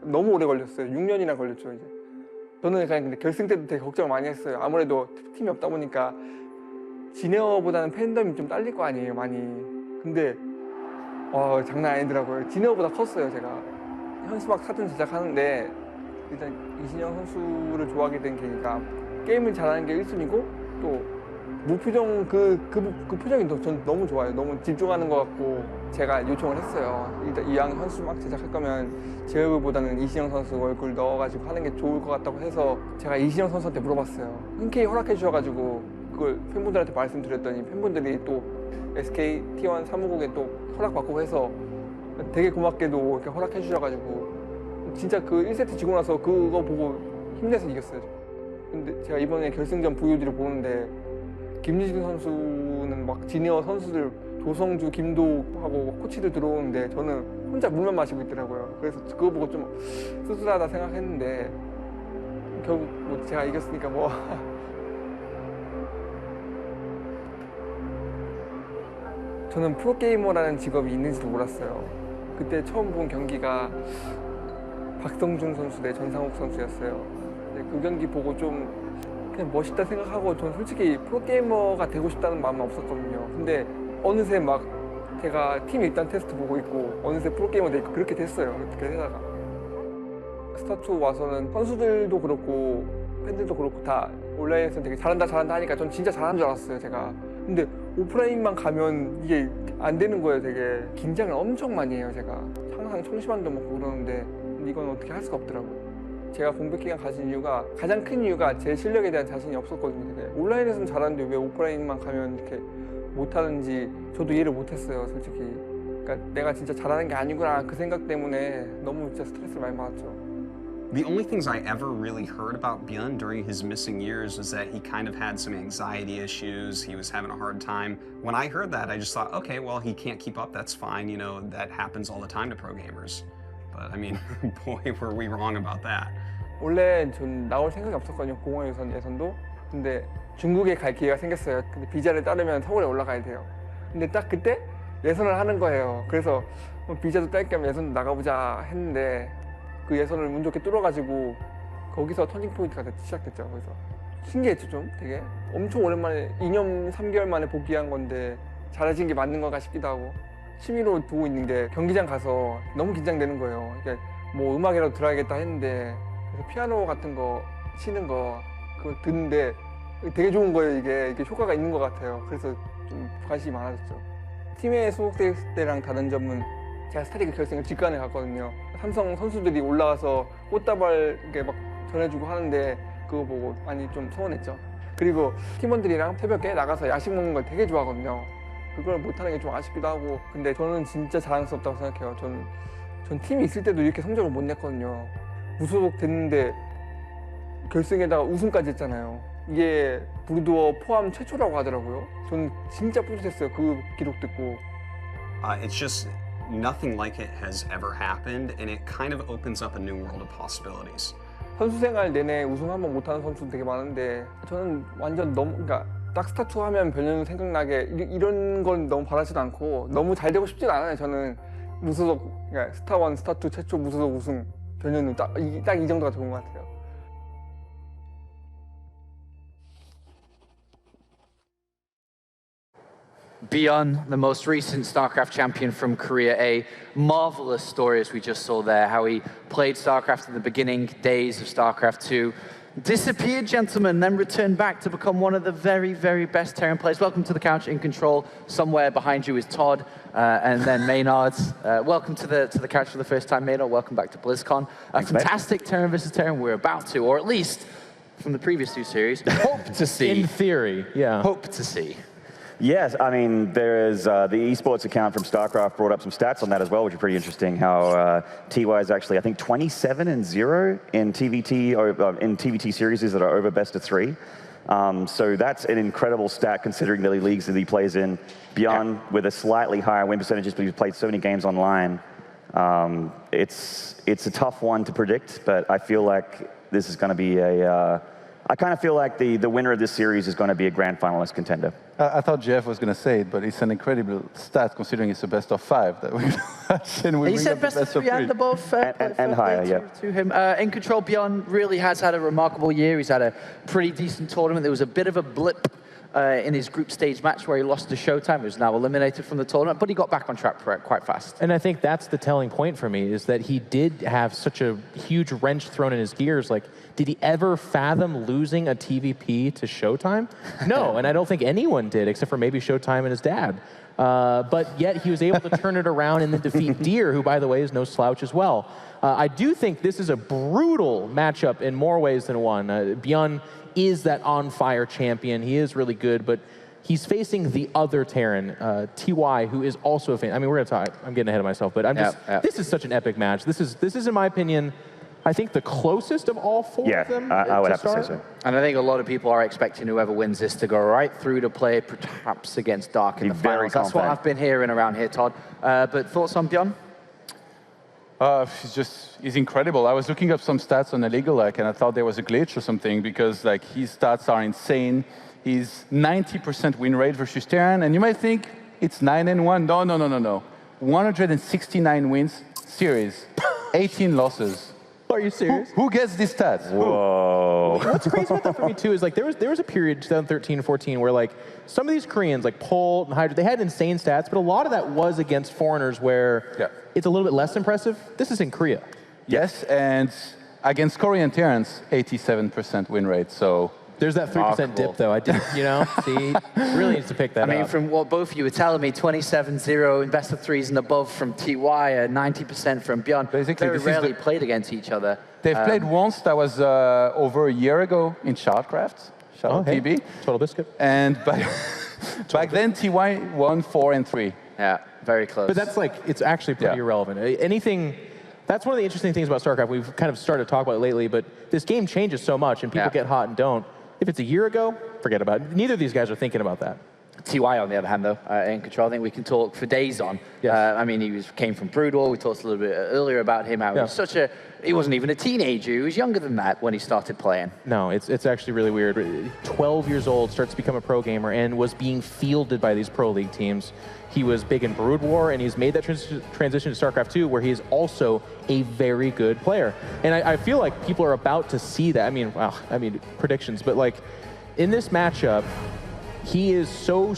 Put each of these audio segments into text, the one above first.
너무 오래 걸렸어요. 6년이나 걸렸죠 이제. 저는 그냥 근데 결승 때도 되게 걱정을 많이 했어요. 아무래도 팀이 없다 보니까 지네어보다는 팬덤이 좀 딸릴 거 아니에요, 많이. 근데 장난 아니더라고요. 지네어보다 컸어요, 제가. 현수막 사전 제작하는데 일단 이신영 선수를 좋아하게 된 계기가 게임을 잘하는 게 1순위고 또 무표정 그 표정이 전 너무 좋아요. 너무 집중하는 것 같고 제가 요청을 했어요. 일단 이왕 현수막 제작할 거면 제 얼굴보다는 이신영 선수 얼굴 넣어가지고 하는 게 좋을 것 같다고 해서 제가 이신영 선수한테 물어봤어요. 흔쾌히 허락해 주셔가지고 그걸 팬분들한테 말씀드렸더니 팬분들이 또 SK T1 사무국에 또 허락받고 해서 되게 고맙게도 이렇게 허락해 주셔가지고 진짜 그 1세트 지고 나서 그거 보고 힘내서 이겼어요. 근데 제가 이번에 결승전 VOD를 보는데 김유진 선수는 막 지니어 선수들 조성주, 김도하고 코치들 들어오는데 저는 혼자 물만 마시고 있더라고요. 그래서 그거 보고 좀 씁쓸하다 생각했는데 결국 뭐 제가 이겼으니까 뭐 저는 프로게이머라는 직업이 있는지도 몰랐어요. 그때 처음 본 경기가 박성준 선수 대 전상욱 선수였어요. 그 경기 보고 좀 그냥 멋있다 생각하고 저는 솔직히 프로게이머가 되고 싶다는 마음은 없었거든요. 근데 어느새 막 제가 팀 일단 테스트 보고 있고 어느새 프로게이머 되고 그렇게 됐어요. 어떻게 하다가 스타2 와서는 선수들도 그렇고 팬들도 그렇고 다 온라인에서 되게 잘한다 하니까 전 진짜 잘하는 줄 알았어요, 제가. 근데 오프라인만 가면 이게 안 되는 거예요. 되게 긴장을 엄청 많이 해요, 제가. 항상 청심환도 먹고 그러는데 이건 어떻게 할 수가 없더라고요. 제가 공백 기간 가진 이유가 가장 큰 이유가 제 실력에 대한 자신이 없었거든요. 되게. 온라인에서는 잘하는데 왜 오프라인만 가면 이렇게 못하는지 저도 이해를 못했어요, 솔직히. 그러니까 내가 진짜 잘하는 게 아니구나 그 생각 때문에 너무 진짜 스트레스를 많이 받았죠. The only things I ever really heard about ByuN during his missing years was that he kind of had some anxiety issues, he was having a hard time. When I heard that, I just thought, okay, well, he can't keep up, that's fine, you know, that happens all the time to pro gamers. But I mean, boy, were we wrong about that. 원래 전 나올 생각이 없었거든요, 공원 예선도. 근데 중국에 갈 기회가 생겼어요. 근데 비자를 따르면 서울에 올라가야 돼요. 근데 딱 그때 예선을 하는 거예요. 그래서 비자도 딸 겸 예선 나가보자 했는데 그 예선을 운 좋게 뚫어가지고 거기서 터닝 포인트가 시작됐죠. 그래서 신기했죠, 좀 되게. 엄청 오랜만에 2년 3개월 만에 복귀한 건데 잘해진 게 맞는 건가 싶기도 하고 취미로 두고 있는데 경기장 가서 너무 긴장되는 거예요. 그러니까 뭐 음악이라도 들어야겠다 했는데 그래서 피아노 같은 거 치는 거 그거 듣는데 되게 좋은 거예요. 이게 효과가 있는 것 같아요. 그래서 좀 관심이 많아졌죠. 팀에 소속될 때랑 다른 점은 제가 스타리그 결승을 직관에 갔거든요. 삼성 선수들이 올라와서 꽃다발 이렇게 막 전해주고 하는데 그거 보고 많이 좀 서운했죠. 그리고 팀원들이랑 새벽에 나가서 야식 먹는 걸 되게 좋아하거든요. 그걸 못하는 게 좀 아쉽기도 하고. 근데 저는 진짜 자랑스럽다고 생각해요. 전 팀이 있을 때도 이렇게 성적을 못 냈거든요. 무소속 됐는데 결승에다가 우승까지 했잖아요. 이게 브루드워 포함 최초라고 하더라고요. 전 진짜 뿌듯했어요. 그 기록 듣고. It's just nothing like it has ever happened, and it kind of opens up a new world of possibilities. 선수 생활 내내 우승 한번 못하는 선수도 되게 많은데 저는 완전 너무 그러니까 딱 스타2 하면 변현우 생각나게 이런 건 너무 바라지도 않고 너무 잘 되고 싶진 않아요. 저는 무소속 그러니까 스타1, 스타2 최초 무소속 우승 변현우 딱 이 정도가 좋은 것 같아요. ByuN, the most recent StarCraft champion from Korea, a marvelous story as we just saw there, how he played StarCraft in the beginning days of StarCraft 2, disappeared, gentlemen, then returned back to become one of the very, very best Terran players. Welcome to the couch in control. Somewhere behind you is Todd, and then Maynard. Welcome to the couch for the first time, Maynard. Welcome back to BlizzCon. Thanks, fantastic Terran versus Terran. We're about to, or at least from the previous two series, hope to see. In theory, yeah. Hope to see. Yes, I mean, there is the esports account from StarCraft brought up some stats on that as well, which are pretty interesting. How TY is actually, I think, 27-0 in TvT series that are over best of 3. So that's an incredible stat considering the leagues that he plays in. ByuN with a slightly higher win percentages, but he's played so many games online. It's a tough one to predict, but I feel like this is going to be a I kind of feel like the winner of this series is going to be a grand finalist contender. I thought Jeff was going to say it, but it's an incredible stat considering it's a best of 5 that we and we He said best of 3 and above. And higher, yeah. To him. In control, ByuN really has had a remarkable year. He's had a pretty decent tournament. There was a bit of a blip in his group stage match where he lost to Showtime. He was now eliminated from the tournament, but he got back on track quite fast. And I think that's the telling point for me, is that he did have such a huge wrench thrown in his gears. Like, did he ever fathom losing a TVP to Showtime? No, and I don't think anyone did, except for maybe Showtime and his dad. But yet he was able to turn it around and then defeat Deer, who, by the way, is no slouch as well. I do think this is a brutal matchup in more ways than one. ByuN is that on-fire champion. He is really good, but he's facing the other Terran, TY, who is also a fan. I mean, we're going to talk. I'm getting ahead of myself, but I'm just. This is such an epic match. This is, in my opinion, I think the closest of all 4 of them. I would have to say so. And I think a lot of people are expecting whoever wins this to go right through to play perhaps against Dark in the finals. That's what I've been hearing around here, Todd. But thoughts on ByuN? He's incredible. I was looking up some stats on Illegal, and I thought there was a glitch or something, because like his stats are insane. He's 90% win rate versus Terran, and you might think it's 9-1. No. 169 wins series, 18 losses. Are you serious? Who gets these stats? Whoa. What's crazy about that for me too is like there was a period 2013 and 14 where like some of these Koreans like Pol and Hydra, they had insane stats, but a lot of that was against foreigners where it's a little bit less impressive. This is in Korea. Yes, and against Korean Terrans, 87% win rate. So there's that 3% dip though. I didn't, see, really needs to pick that up. I mean, from what both of you were telling me, 27-0 in best of 3s and above from TY, 90% from ByuN. Basically, very rarely played against each other. They've played once. That was over a year ago in StarCraft. Shout out TB. Total Biscuit. And back then, TY won 4 and 3. Yeah, very close. But that's like, it's actually pretty irrelevant. Anything. That's one of the interesting things about StarCraft. We've kind of started to talk about it lately, but this game changes so much, and people get hot and don't. If it's a year ago, forget about it. Neither of these guys are thinking about that. TY, on the other hand, though, in control, I think we can talk for days on. Yes. I mean, he came from Brood War. We talked a little bit earlier about him. How he was he wasn't even a teenager. He was younger than that when he started playing. No, it's actually really weird. 12 years old, starts to become a pro gamer, and was being fielded by these pro league teams. He was big in Brood War, and he's made that transition to StarCraft 2, where he is also a very good player. And I feel like people are about to see that. I mean, predictions, but like in this matchup, he is so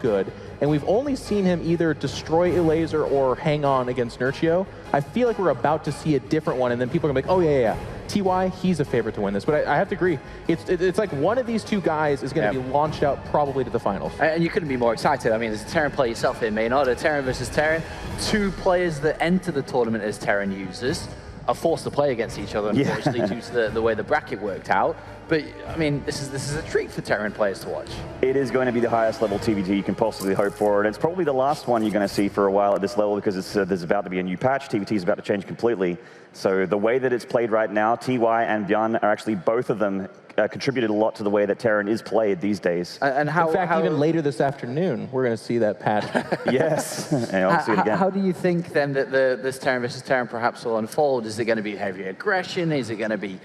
good. And we've only seen him either destroy a laser or hang on against Nurchio. I feel like we're about to see a different one, and then people are gonna be like, oh yeah. TY, he's a favorite to win this. But I have to agree, it's like one of these two guys is gonna be launched out probably to the finals. And you couldn't be more excited. I mean, as a Terran player yourself here, Maynard, a Terran versus Terran, 2 players that enter the tournament as Terran users are forced to play against each other, unfortunately, due to the way the bracket worked out. But I mean, this is a treat for Terran players to watch. It is going to be the highest level TvT you can possibly hope for, and it's probably the last one you're going to see for a while at this level, because there's about to be a new patch. TvT is about to change completely. So the way that it's played right now, TY and ByuN are actually, both of them contributed a lot to the way that Terran is played these days. And how, in fact, even later this afternoon, we're going to see that patch. Yes, and I'll see it again. How do you think then that this Terran versus Terran perhaps will unfold? Is it going to be heavy aggression? Is it going to be,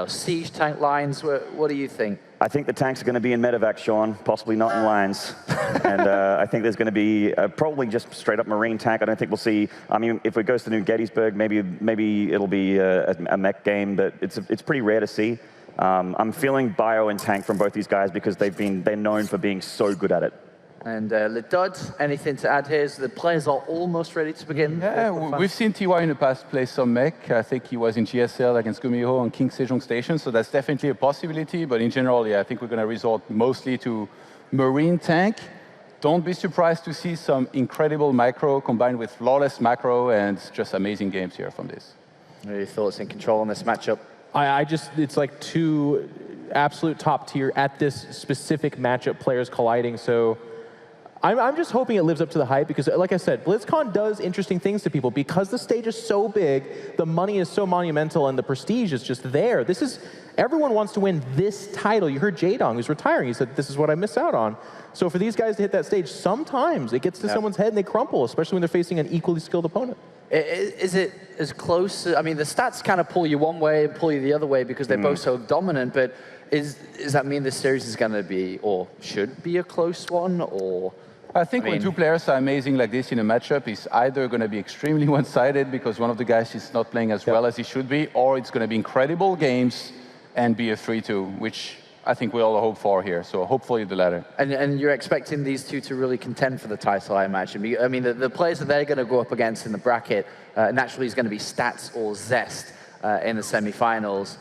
siege tank lines? What do you think? I think the tanks are going to be in medevac, Sean, possibly not in lines. And I think there's going to be probably just straight up marine tank. I don't think we'll see, I mean, if it goes to New Gettysburg, maybe it'll be a mech game, but it's pretty rare to see. I'm feeling bio and tank from both these guys because they're known for being so good at it. And Ledud, anything to add here? So the players are almost ready to begin. Yeah, we've seen TY in the past play some mech. I think he was in GSL against Gumiho on King Sejong Station, so that's definitely a possibility. But in general, yeah, I think we're going to resort mostly to marine tank. Don't be surprised to see some incredible micro combined with flawless macro, and just amazing games here from this. What are your thoughts in control on this matchup? It's like 2 absolute top tier at this specific matchup players colliding. So I'm just hoping it lives up to the hype, because like I said, BlizzCon does interesting things to people because the stage is so big, the money is so monumental, and the prestige is just there. Everyone wants to win this title. You heard Jaedong, who's retiring. He said, this is what I missed out on. So for these guys to hit that stage, sometimes it gets to someone's head and they crumple, especially when they're facing an equally skilled opponent. Is it as close? I mean, the stats kind of pull you one way and pull you the other way because they're both so dominant. But does that mean this series is going to be, or should be, a close one? Or I think when two players are amazing like this in a matchup, it's either going to be extremely one-sided because one of the guys is not playing as well as he should be, or it's going to be incredible games and be a 3-2, which I think we all hope for here. So hopefully the latter. And you're expecting these two to really contend for the title, I imagine. I mean, the players that they're going to go up against in the bracket naturally is going to be Stats or Zest in the semifinals.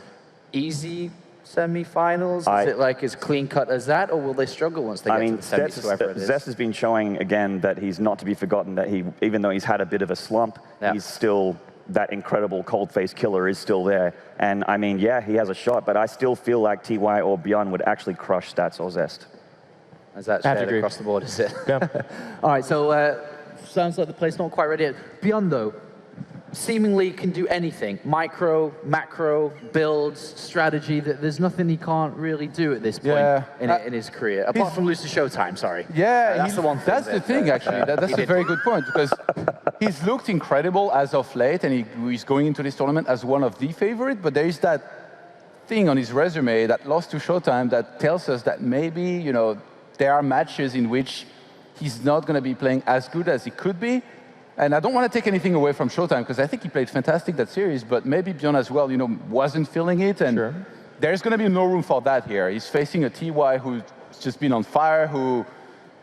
Easy semifinals? Is it like as clean cut as that, or will they struggle once they get to the semis, whoever it is? Zest has been showing again that he's not to be forgotten. That he, even though he's had a bit of a slump, he's still that incredible cold-faced killer is still there. And I mean, yeah, he has a shot, but I still feel like TY or ByuN would actually crush Stats or Zest. Is that shared across the board, is it? Yeah. All right, so sounds like the play's not quite ready yet. ByuN, though, seemingly can do anything. Micro, macro, builds, strategy. There's nothing he can't really do at this point in his career, apart from lose to Showtime, sorry. Yeah, that's the one thing. That's the thing, actually. That's a very good point, because he's looked incredible as of late, and he's going into this tournament as one of the favorite, but there is that thing on his resume, that loss to Showtime, that tells us that maybe, you know, there are matches in which he's not going to be playing as good as he could be. And I don't want to take anything away from Showtime, because I think he played fantastic that series, but maybe ByuN as well, you know, wasn't feeling it. And there's going to be no room for that here. He's facing a TY who's just been on fire, who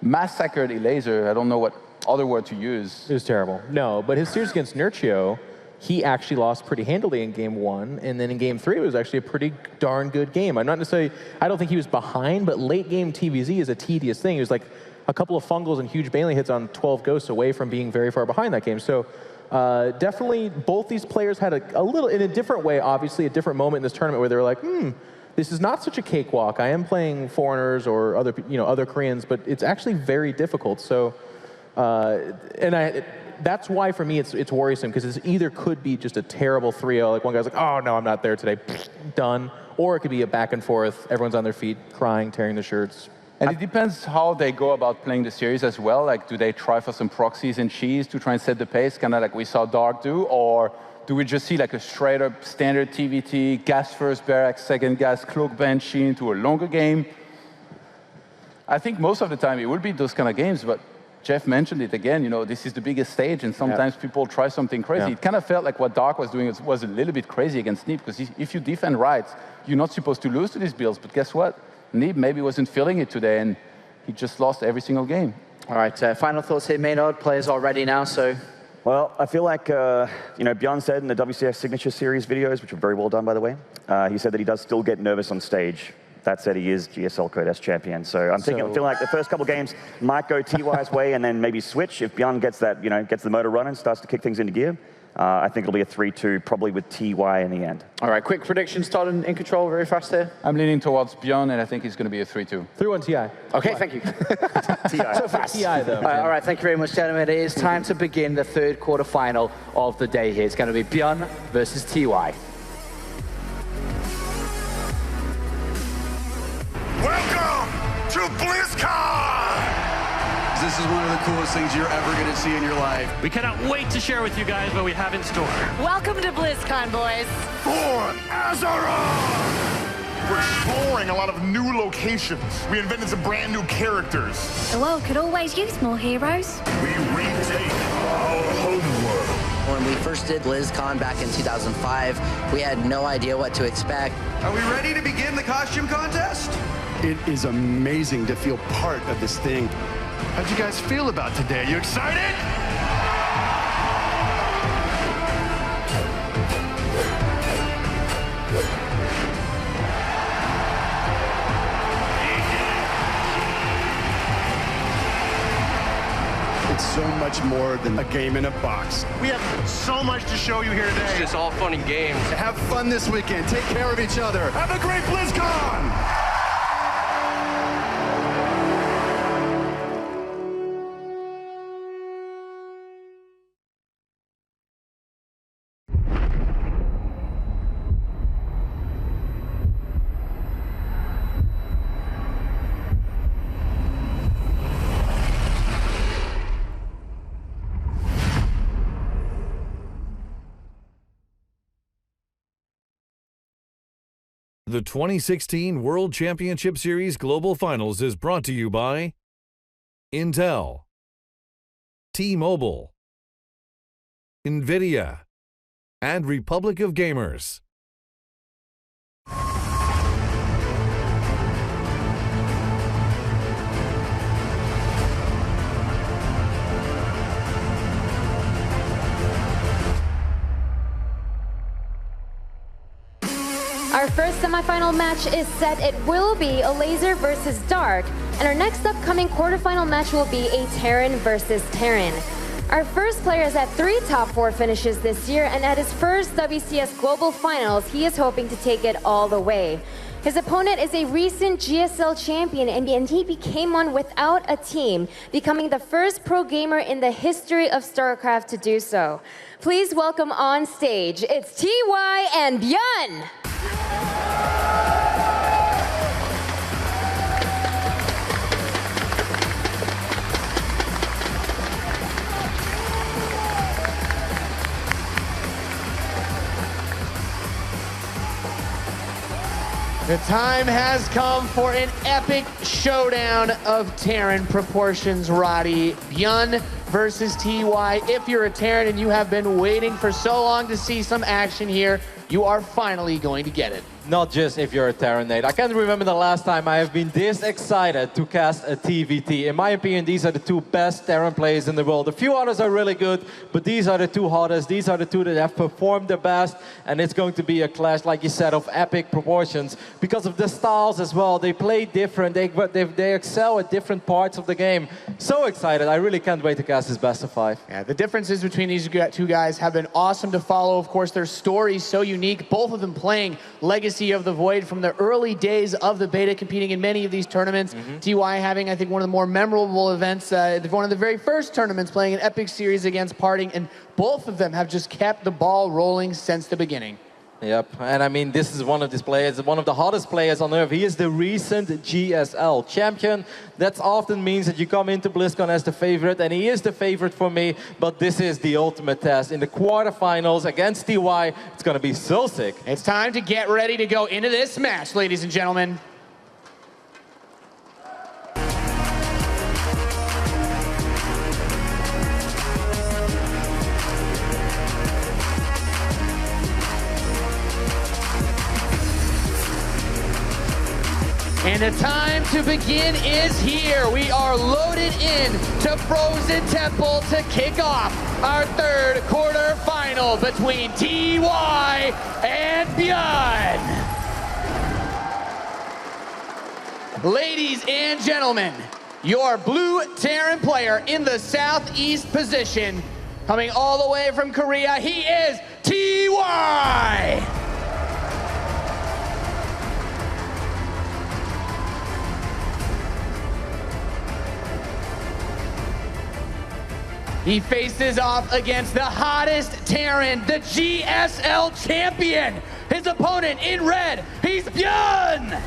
massacred Elaser. I don't know what other word to use. It was terrible. No, but his series against Nurchio, he actually lost pretty handily in game 1, and then in game 3 it was actually a pretty darn good game. I'm not necessarily, I don't think he was behind, but late game TvZ is a tedious thing. It was like a couple of fungals and huge Bailey hits on 12 ghosts away from being very far behind that game. So definitely both these players had a little, in a different way, obviously a different moment in this tournament where they were like, this is not such a cakewalk. I am playing foreigners or other, other Koreans, but it's actually very difficult. So, that's why for me it's worrisome, because it either could be just a terrible 3-0, like one guy's like, oh no, I'm not there today, done, or it could be a back and forth, everyone's on their feet, crying, tearing their shirts. And it depends how they go about playing the series as well. Like, do they try for some proxies and cheese to try and set the pace, kind of like we saw Dark do, or do we just see like a straight up standard TvT, gas first, barracks, second gas, cloak banshee into a longer game? I think most of the time it would be those kind of games, but Jeff mentioned it again, you know, this is the biggest stage, and sometimes people try something crazy. It kind of felt like what Dark was doing was a little bit crazy against Neeb, because if you defend right, you're not supposed to lose to these builds, but guess what? Neeb maybe wasn't feeling it today, and he just lost every single game. All right, final thoughts here, Maynard. Players are ready now, so... Well, I feel like, ByuN said in the WCS Signature Series videos, which were very well done, by the way, he said that he does still get nervous on stage. That said, he is GSL Code S champion. So I'm feeling like the first couple games might go TY's way and then maybe switch. If ByuN gets that, gets the motor running, starts to kick things into gear, I think it'll be a 3-2, probably with TY in the end. All right, quick predictions, Todd, in control, very fast here. I'm leaning towards ByuN, and I think it's going to be a 3-2. 3-1 TI. Okay, thank you. TI. So fast. TI, though. All right, thank you very much, gentlemen. It is time to begin the third quarterfinal of the day here. It's going to be ByuN versus TY. Welcome to BlizzCon! This is one of the coolest things you're ever going to see in your life. We cannot wait to share with you guys what we have in store. Welcome to BlizzCon, boys. For Azeroth! We're exploring a lot of new locations. We invented some brand new characters. The world could always use more heroes. We retake our homeworld. When we first did BlizzCon back in 2005, we had no idea what to expect. Are we ready to begin the costume contest? It is amazing to feel part of this thing. How'd you guys feel about today? You excited? It's so much more than a game in a box. We have so much to show you here today. It's just all fun and games. Have fun this weekend. Take care of each other. Have a great BlizzCon! The 2016 World Championship Series Global Finals is brought to you by Intel, T-Mobile, NVIDIA, and Republic of Gamers. Our first semifinal match is set. It will be a Laser versus Dark, and our next upcoming quarterfinal match will be a Terran versus Terran. Our first player has had 3 top 4 finishes this year, and at his first WCS Global Finals, he is hoping to take it all the way. His opponent is a recent GSL champion, and he became one without a team, becoming the first pro gamer in the history of StarCraft to do so. Please welcome on stage, it's TY and ByuN. The time has come for an epic showdown of Terran proportions, Roddy. ByuN versus TY. If you're a Terran and you have been waiting for so long to see some action here, you are finally going to get it. Not just if you're a Terran, Nate. I can't remember the last time I have been this excited to cast a TvT. In my opinion, these are the 2 best Terran players in the world. A few others are really good, but these are the 2 hottest. These are the 2 that have performed the best, and it's going to be a clash, like you said, of epic proportions. Because of the styles as well, they play different. They excel at different parts of the game. So excited. I really can't wait to cast this best of 5. Yeah, the differences between these 2 guys have been awesome to follow. Of course, their stories so unique. Both of them playing Legacy of the Void from the early days of the beta, competing in many of these tournaments. TY having, I think, one of the more memorable events, one of the very first tournaments, playing an epic series against Parting, and both of them have just kept the ball rolling since the beginning. Yep, and I mean, this is one of these players, one of the hottest players on Earth. He is the recent GSL champion. That often means that you come into BlizzCon as the favorite, and he is the favorite for me, but this is the ultimate test. In the quarterfinals against TY, it's going to be so sick. It's time to get ready to go into this match, ladies and gentlemen. And the time to begin is here. We are loaded in to Frozen Temple to kick off our 3rd quarterfinal between TY and ByuN. Ladies and gentlemen, your blue Terran player in the southeast position, coming all the way from Korea, he is TY. He faces off against the hottest Terran, the GSL champion. His opponent in red, he's ByuN.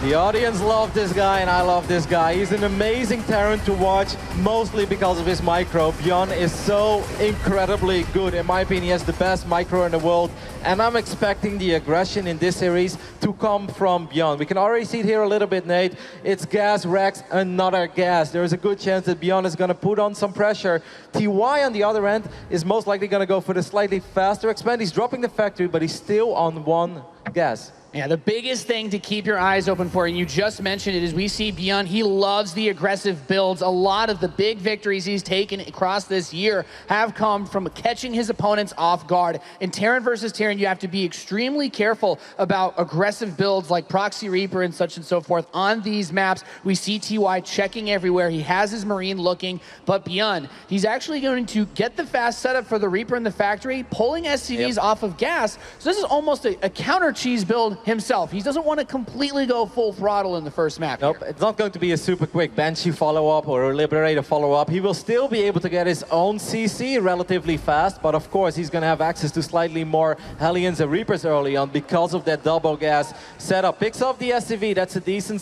The audience loved this guy, and I love this guy. He's an amazing Terran to watch, mostly because of his micro. ByuN is so incredibly good. In my opinion, he has the best micro in the world, and I'm expecting the aggression in this series to come from ByuN. We can already see it here a little bit, Nate. It's gas, Rex, another gas. There is a good chance that ByuN is going to put on some pressure. TY, on the other end, is most likely going to go for the slightly faster expand. He's dropping the factory, but he's still on 1 gas. Yeah, the biggest thing to keep your eyes open for, and you just mentioned it, is we see ByuN, he loves the aggressive builds. A lot of the big victories he's taken across this year have come from catching his opponents off guard. In Terran versus Terran, you have to be extremely careful about aggressive builds like Proxy Reaper and such and so forth. On these maps, we see TY checking everywhere. He has his Marine looking, but ByuN, he's actually going to get the fast setup for the Reaper in the factory, pulling SCVs off of gas. So this is almost a counter cheese build himself. He doesn't want to completely go full throttle in the first map. Nope, here. it's not going to be a super quick Banshee follow-up or a Liberator follow-up. He will still be able to get his own CC relatively fast, but of course he's going to have access to slightly more Hellions and Reapers early on because of that double gas setup. Picks up the SCV, that's a decent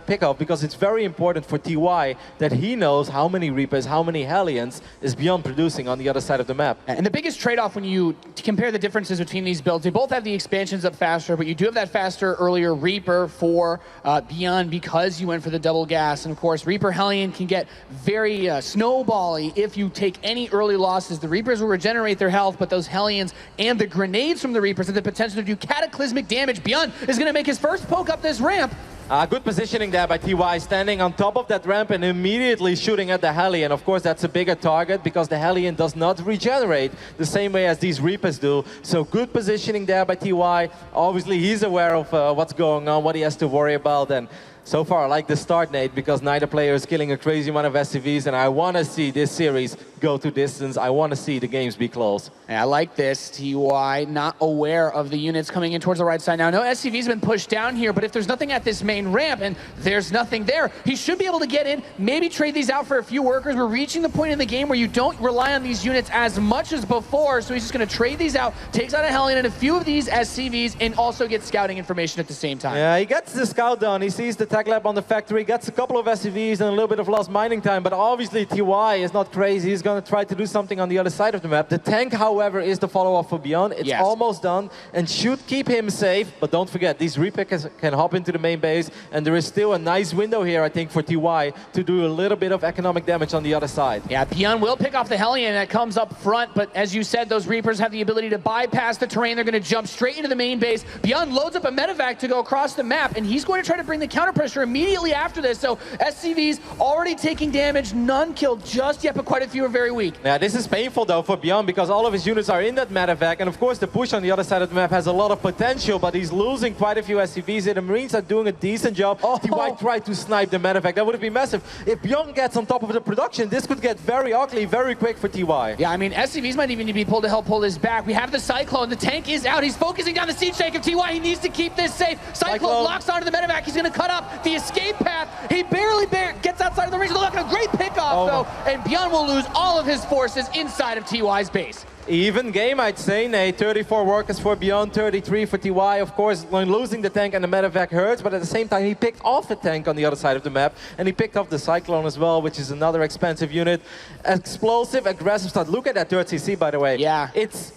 pickup because it's very important for TY that he knows how many Reapers, how many Hellions is ByuN producing on the other side of the map. And the biggest trade-off when you compare the differences between these builds, they both have the expansions up faster, but you do have that faster earlier Reaper for ByuN because you went for the double gas. And of course, Reaper Hellion can get very snowbally if you take any early losses. The Reapers will regenerate their health, but those Hellions and the grenades from the Reapers have the potential to do cataclysmic damage. ByuN is going to make his first poke up this ramp. Good positioning there by TY, standing on top of that ramp and immediately shooting at the Hellion. Of course, that's a bigger target because the Hellion does not regenerate the same way as these Reapers do. So good positioning there by TY. Obviously, he's aware of what's going on, what he has to worry about. And so far, I like the start, Nate, because neither player is killing a crazy amount of SCVs, and I want to see this series go to distance. I want to see the games be close. Yeah, I like this. TY not aware of the units coming in towards the right side now. No SCV's been pushed down here, but if there's nothing at this main ramp and there's nothing there, he should be able to get in, maybe trade these out for a few workers. We're reaching the point in the game where you don't rely on these units as much as before, so he's just going to trade these out, takes out a Hellion and a few of these SCVs, and also gets scouting information at the same time. Yeah, he gets the scout done. He sees the tech lab on the factory, gets a couple of SCVs and a little bit of lost mining time, but obviously TY is not crazy. He's going to try to do something on the other side of the map. The tank, however, is the follow-up for ByuN. It's almost done and should keep him safe, but don't forget, these Reapers can hop into the main base, and there is still a nice window here, I think, for TY to do a little bit of economic damage on the other side. Yeah, ByuN will pick off the Hellion that comes up front, but as you said, those Reapers have the ability to bypass the terrain. They're going to jump straight into the main base. ByuN loads up a medevac to go across the map, and he's going to try to bring the counter pressure immediately after this. So SCVs already taking damage, none killed just yet, but quite a few are very weak. Yeah, this is painful though for ByuN because all of his units are in that medevac, and of course the push on the other side of the map has a lot of potential, but he's losing quite a few SCVs here. The Marines are doing a decent job. TY tried to snipe the medevac. That would have been massive. If ByuN gets on top of the production, this could get very ugly very quick for TY. Yeah, I mean, SCVs might even need to be pulled to help pull this back. We have the Cyclone. The tank is out. He's focusing down the siege tank of TY. He needs to keep this safe. Cyclone locks onto the medevac. He's going to cut up the escape path. He barely gets outside of the range of the lock. A great pickoff, though, and ByuN will lose all of his forces inside of TY's base. Even game, I'd say, Nate. 34 workers for ByuN, 33 for TY. Of course, when losing the tank and the medevac hurts, but at the same time, he picked off a tank on the other side of the map, and he picked off the Cyclone as well, which is another expensive unit. Explosive, aggressive start. Look at that third CC, by the way. Yeah. It's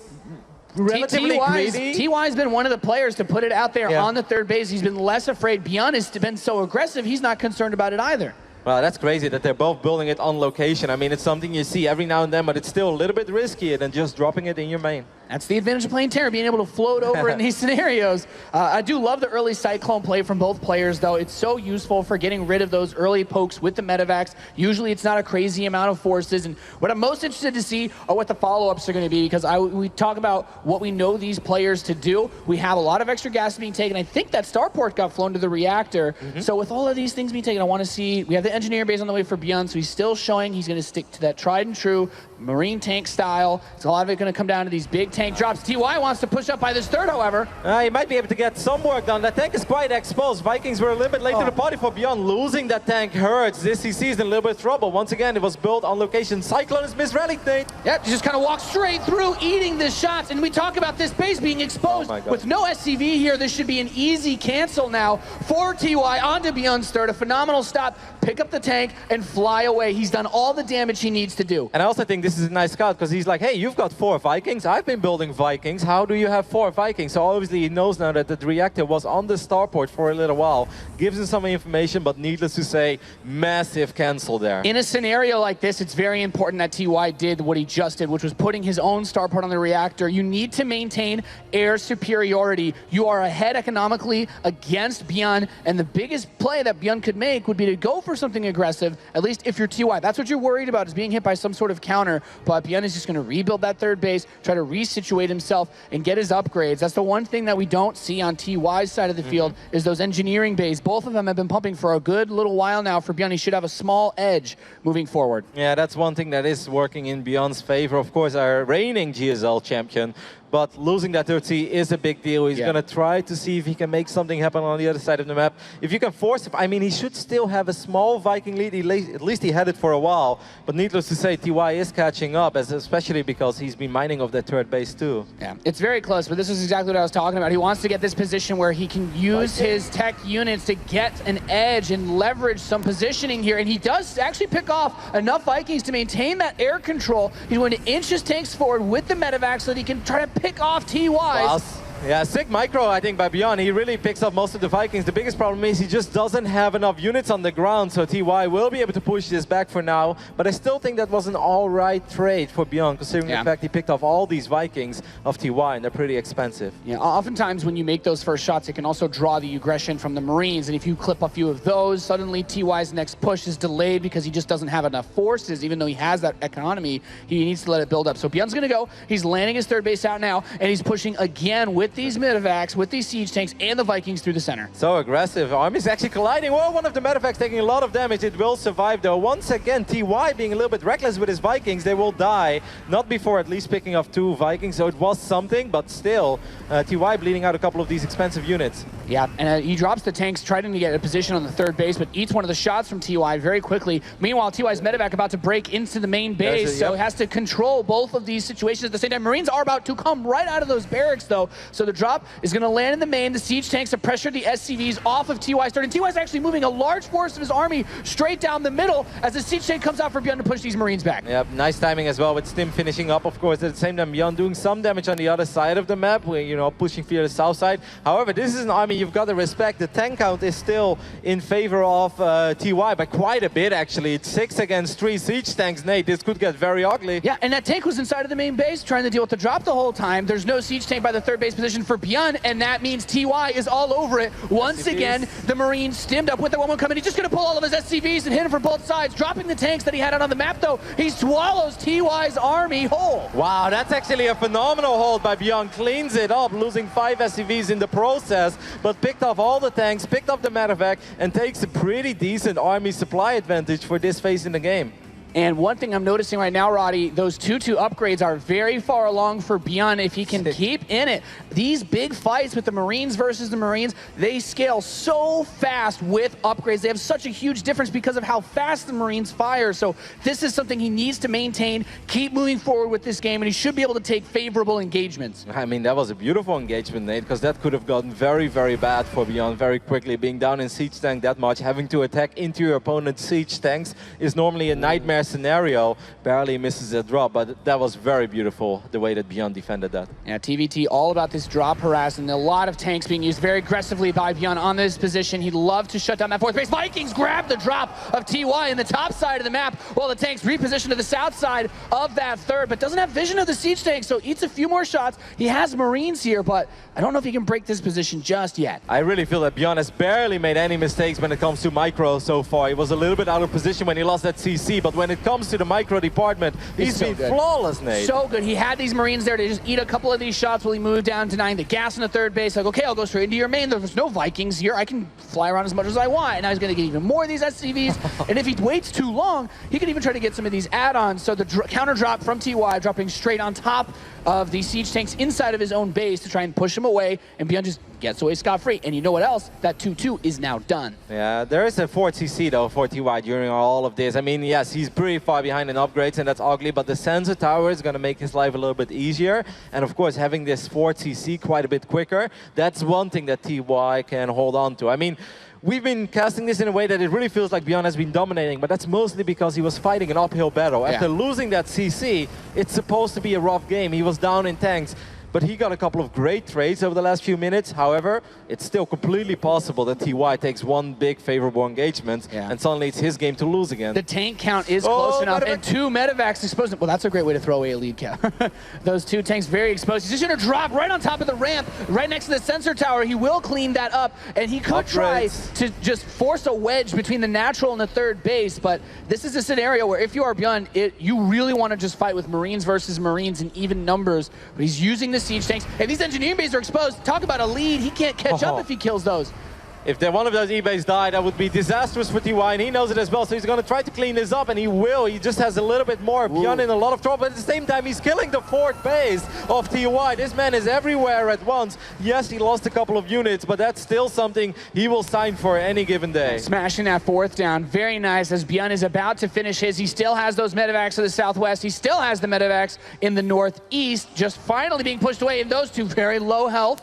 relatively greedy. TY's been one of the players to put it out there on the third base. He's been less afraid. ByuN has been so aggressive, he's not concerned about it either. Well, that's crazy that they're both building it on location. I mean, it's something you see every now and then, but it's still a little bit riskier than just dropping it in your main. That's the advantage of playing Terran, being able to float over in these scenarios. I do love the early Cyclone play from both players, though. It's so useful for getting rid of those early pokes with the medevacs. Usually it's not a crazy amount of forces, and what I'm most interested to see are what the follow-ups are going to be, because we talk about what we know these players to do. We have a lot of extra gas being taken. I think that starport got flown to the reactor. So with all of these things being taken, I want to see, we have the engineer base on the way for ByuN, so he's still showing he's going to stick to that tried and true Marine tank style. It's a lot of it going to come down to these big tank drops. TY wants to push up by this third, however. He might be able to get some work done. That tank is quite exposed. Vikings were a little bit late to the party for ByuN. Losing that tank hurts. This CC is in a little bit of trouble. Once again, it was built on location. Cyclone is misrallied, Nate. Yep, he just kind of walks straight through, eating the shots. And we talk about this base being exposed. With no SCV here, this should be an easy cancel now for TY onto ByuN's third. A phenomenal stop. Pick up the tank and fly away. He's done all the damage he needs to do. And I also think this is a nice scout because he's like, hey, you've got 4 Vikings. I've been building Vikings. How do you have 4 Vikings? So obviously he knows now that the reactor was on the starport for a little while. Gives him some information, but needless to say, massive cancel there. In a scenario like this, it's very important that TY did what he just did, which was putting his own starport on the reactor. You need to maintain air superiority. You are ahead economically against ByuN, and the biggest play that ByuN could make would be to go for something aggressive, at least if you're TY. That's what you're worried about, is being hit by some sort of counter, but ByuN is just going to rebuild that third base, try to reset situate himself and get his upgrades. That's the one thing that we don't see on TY's side of the field is those engineering bays. Both of them have been pumping for a good little while now for ByuN. He should have a small edge moving forward. Yeah, that's one thing that is working in ByuN's favor. Of course, our reigning GSL champion. But losing that 30 is a big deal. He's going to try to see if he can make something happen on the other side of the map. If you can force it, I mean, he should still have a small Viking lead. At least he had it for a while. But needless to say, TY is catching up, especially because he's been mining of that third base too. Yeah, it's very close, but this is exactly what I was talking about. He wants to get this position where he can use his tech units to get an edge and leverage some positioning here. And he does actually pick off enough Vikings to maintain that air control. He's going to inch his tanks forward with the medevac so that he can try to pick off TY's. Wow. Yeah, sick micro, I think, by ByuN. He really picks up most of the Vikings. The biggest problem is he just doesn't have enough units on the ground, so TY will be able to push this back for now. But I still think that was an all-right trade for ByuN, considering the fact he picked off all these Vikings of TY, and they're pretty expensive. Yeah, oftentimes when you make those first shots, it can also draw the aggression from the Marines, and if you clip a few of those, suddenly TY's next push is delayed because he just doesn't have enough forces. Even though he has that economy, he needs to let it build up. So ByuN's going to go. He's landing his third base out now, and he's pushing again with these medevacs, with these siege tanks, and the Vikings through the center. So aggressive. Army's actually colliding. Well, one of the medevacs taking a lot of damage. It will survive, though. Once again, TY being a little bit reckless with his Vikings. They will die. Not before at least picking off 2 Vikings, so it was something, but still, TY bleeding out a couple of these expensive units. Yeah, and he drops the tanks, trying to get a position on the third base, but eats one of the shots from TY very quickly. Meanwhile, TY's medevac about to break into the main base, so he has to control both of these situations at the same time. Marines are about to come right out of those barracks, though, so the drop is going to land in the main. The siege tanks have pressured the SCVs off of TY's third, and TY's actually moving a large force of his army straight down the middle as the siege tank comes out for ByuN to push these Marines back. Yep, nice timing as well with Stim finishing up, of course. At the same time, ByuN doing some damage on the other side of the map, pushing via the south side. However, this is an army you've got to respect. The tank count is still in favor of TY by quite a bit, actually. It's 6 against 3 siege tanks. Nate, this could get very ugly. Yeah, and that tank was inside of the main base trying to deal with the drop the whole time. There's no siege tank by the third base position for ByuN, and that means TY is all over it. Once again, the Marines stimmed up with the 1-1 coming. He's just going to pull all of his SCVs and hit him from both sides, dropping the tanks that he had out on the map, though. He swallows TY's army whole. Wow, that's actually a phenomenal hold by ByuN. Cleans it up, losing 5 SCVs in the process, but picked off all the tanks, picked up the medevac, and takes a pretty decent army supply advantage for this phase in the game. And one thing I'm noticing right now, Roddy, those 2-2 upgrades are very far along for ByuN if he can keep in it. These big fights with the Marines versus the Marines, they scale so fast with upgrades. They have such a huge difference because of how fast the Marines fire. So this is something he needs to maintain, keep moving forward with this game, and he should be able to take favorable engagements. I mean, that was a beautiful engagement, Nate, because that could have gotten very, very bad for ByuN very quickly. Being down in siege tank that much, having to attack into your opponent's siege tanks is normally a nightmare scenario. Barely misses a drop, but that was very beautiful, the way that ByuN defended that. Yeah, TvT all about this drop harassing. A lot of tanks being used very aggressively by ByuN on this position. He'd love to shut down that fourth base. Vikings grab the drop of TY in the top side of the map while the tanks reposition to the south side of that third, but doesn't have vision of the siege tank, so eats a few more shots. He has Marines here, but I don't know if he can break this position just yet. I really feel that ByuN has barely made any mistakes when it comes to micro so far. He was a little bit out of position when he lost that CC, but when it comes to the micro department, he's been flawless, Nate. So good. He had these Marines there to just eat a couple of these shots while he moved down, denying the gas in the third base. Like, okay, I'll go straight into your main. There's no Vikings here. I can fly around as much as I want. And now he's going to get even more of these SCVs. And if he waits too long, he could even try to get some of these add-ons. So the counter drop from TY dropping straight on top of the siege tanks inside of his own base to try and push him away, and ByuN just gets away scot-free. And you know what else? That 2-2 is now done. Yeah, there is a 4 CC though for TY during all of this. I mean, yes, he's pretty far behind in upgrades, and that's ugly, but the sensor tower is going to make his life a little bit easier. And of course, having this 4 CC quite a bit quicker, that's one thing that TY can hold on to. I mean, we've been casting this in a way that it really feels like ByuN has been dominating, but that's mostly because he was fighting an uphill battle. After losing that CC, it's supposed to be a rough game. He was down in tanks. but he got a couple of great trades over the last few minutes. However, it's still completely possible that TY takes one big favorable engagement, and suddenly it's his game to lose again. The tank count is close enough, and 2 medevacs exposed. Well, that's a great way to throw away a lead cap. Those 2 tanks very exposed. He's just going to drop right on top of the ramp, right next to the sensor tower. He will clean that up, and he could try to just force a wedge between the natural and the third base, but this is a scenario where if you are ByuN, you really want to just fight with Marines versus Marines in even numbers, but he's using the siege tanks. If these engineering bases are exposed, talk about a lead. He can't catch up if he kills those. If one of those E-bays died, that would be disastrous for TY, and he knows it as well, so he's going to try to clean this up, and he will. He just has a little bit more. ByuN in a lot of trouble, but at the same time, he's killing the 4th base of TY. This man is everywhere at once. Yes, he lost a couple of units, but that's still something he will sign for any given day. Smashing that 4th down. Very nice, as ByuN is about to finish his. He still has those medevacs to the southwest. He still has the medevacs in the northeast, just finally being pushed away, and those 2 very low health.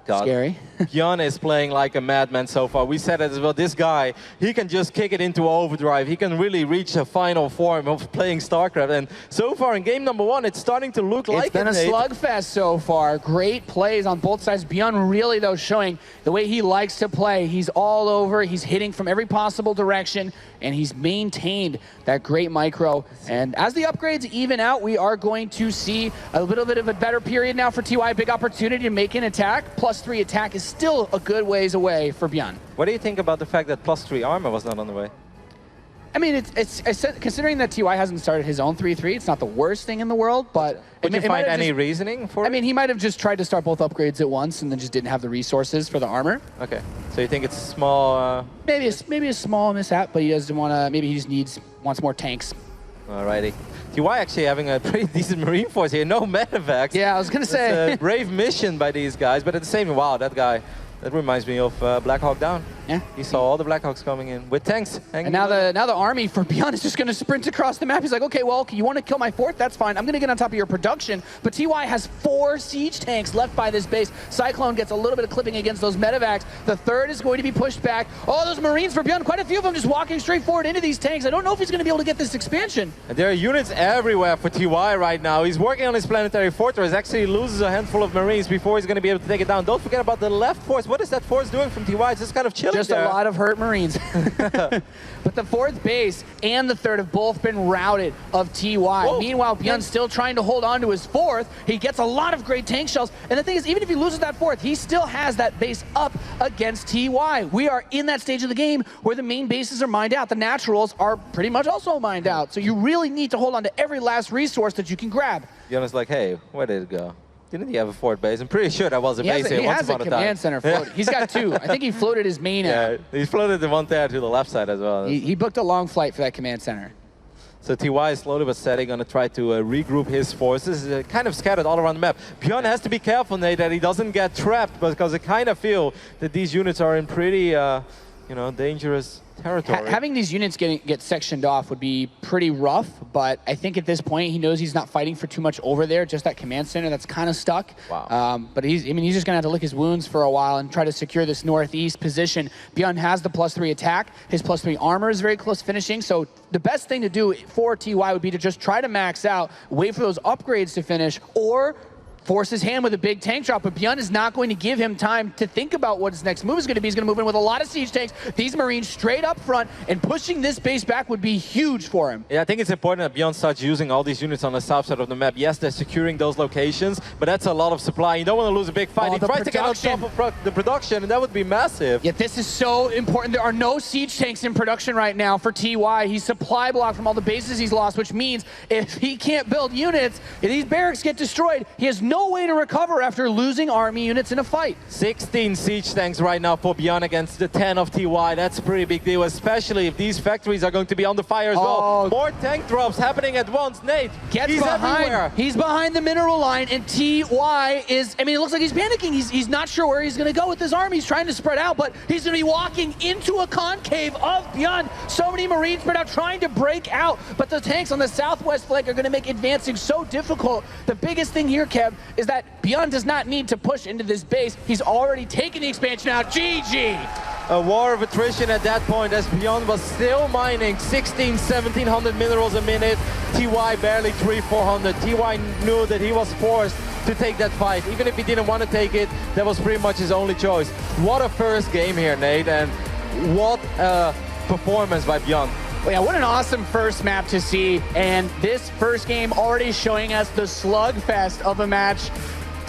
Scary. ByuN is playing like a madman so far. We said it as well. This guy, he can just kick it into overdrive. He can really reach a final form of playing StarCraft. And so far in game number 1, it's starting to look like it's been a slugfest so far. Great plays on both sides. ByuN really, though, showing the way he likes to play. He's all over. He's hitting from every possible direction, and he's maintained that great micro. And as the upgrades even out, we are going to see a little bit of a better period now for TY. Big opportunity to make an attack. +3 attack is still a good ways away for ByuN. What do you think about the fact that +3 armor was not on the way? I mean, it's considering that TY hasn't started his own 3-3, it's not the worst thing in the world, but... Would you find any reasoning for it? I mean, he might have just tried to start both upgrades at once and then just didn't have the resources for the armor. Okay, so you think it's small... Maybe a small mishap, but he doesn't want to... Maybe he just wants more tanks. Alrighty. TY actually having a pretty decent Marine force here. No medevacs. Yeah, I was going to say. It's a brave mission by these guys, but at the same time, wow, that guy, that reminds me of Black Hawk Down. Yeah. He saw all the Black Hawks coming in with tanks. And now the army for ByuN is just going to sprint across the map. He's like, okay, well, you want to kill my 4th? That's fine. I'm going to get on top of your production. But TY has 4 siege tanks left by this base. Cyclone gets a little bit of clipping against those medevacs. The 3rd is going to be pushed back. Oh, those Marines for ByuN, quite a few of them just walking straight forward into these tanks. I don't know if he's going to be able to get this expansion. And there are units everywhere for TY right now. He's working on his planetary fortress. Actually loses a handful of Marines before he's going to be able to take it down. Don't forget about the left force. What is that force doing from TY? It's just kind of chilling Just there. A lot of hurt Marines. But the 4th base and the 3rd have both been routed of TY. Whoa. Meanwhile, ByuN's still trying to hold on to his 4th. He gets a lot of great tank shells. And the thing is, even if he loses that 4th, he still has that base up against TY. We are in that stage of the game where the main bases are mined out. The naturals are pretty much also mined out. So you really need to hold on to every last resource that you can grab. ByuN's like, hey, where did it go? Didn't he have a 4th base? I'm pretty sure that was a base here once upon a time. He has a command center floated. He's got 2. I think he floated his main out. Yeah, he floated the one there to the left side as well. He booked a long flight for that command center. So TY is slowly but steady going to try to regroup his forces, kind of scattered all around the map. ByuN has to be careful, Nate, that he doesn't get trapped, because I kind of feel that these units are in pretty, dangerous territory. Having these units get sectioned off would be pretty rough, but I think at this point he knows he's not fighting for too much over there, just that command center that's kind of stuck. Wow. But he's just going to have to lick his wounds for a while and try to secure this northeast position. ByuN has the +3 attack. His +3 armor is very close finishing, so the best thing to do for TY would be to just try to max out, wait for those upgrades to finish, or force his hand with a big tank drop, but ByuN is not going to give him time to think about what his next move is going to be. He's going to move in with a lot of siege tanks, these Marines straight up front, and pushing this base back would be huge for him. Yeah, I think it's important that ByuN starts using all these units on the south side of the map. Yes, they're securing those locations, but that's a lot of supply. You don't want to lose a big fight. He tries to get on top of the production, and that would be massive. Yeah, this is so important. There are no siege tanks in production right now for TY. He's supply blocked from all the bases he's lost, which means if he can't build units, if these barracks get destroyed, he has no way to recover after losing army units in a fight. 16 siege tanks right now for ByuN against the 10 of TY. That's a pretty big deal, especially if these factories are going to be on the fire as well. More tank drops happening at once. Nate, he's everywhere. He's behind the mineral line, and TY is, I mean, it looks like he's panicking. He's not sure where he's going to go with his army. He's trying to spread out, but he's going to be walking into a concave of ByuN. So many Marines spread out trying to break out, but the tanks on the southwest flank are going to make advancing so difficult. The biggest thing here, Kev, is that ByuN does not need to push into this base. He's already taken the expansion out. GG! A war of attrition at that point as ByuN was still mining 1700 minerals a minute. TY barely 300-400. TY knew that he was forced to take that fight. Even if he didn't want to take it, that was pretty much his only choice. What a first game here, Nate, and what a performance by ByuN. Well, yeah, what an awesome first map to see, and this first game already showing us the slugfest of a match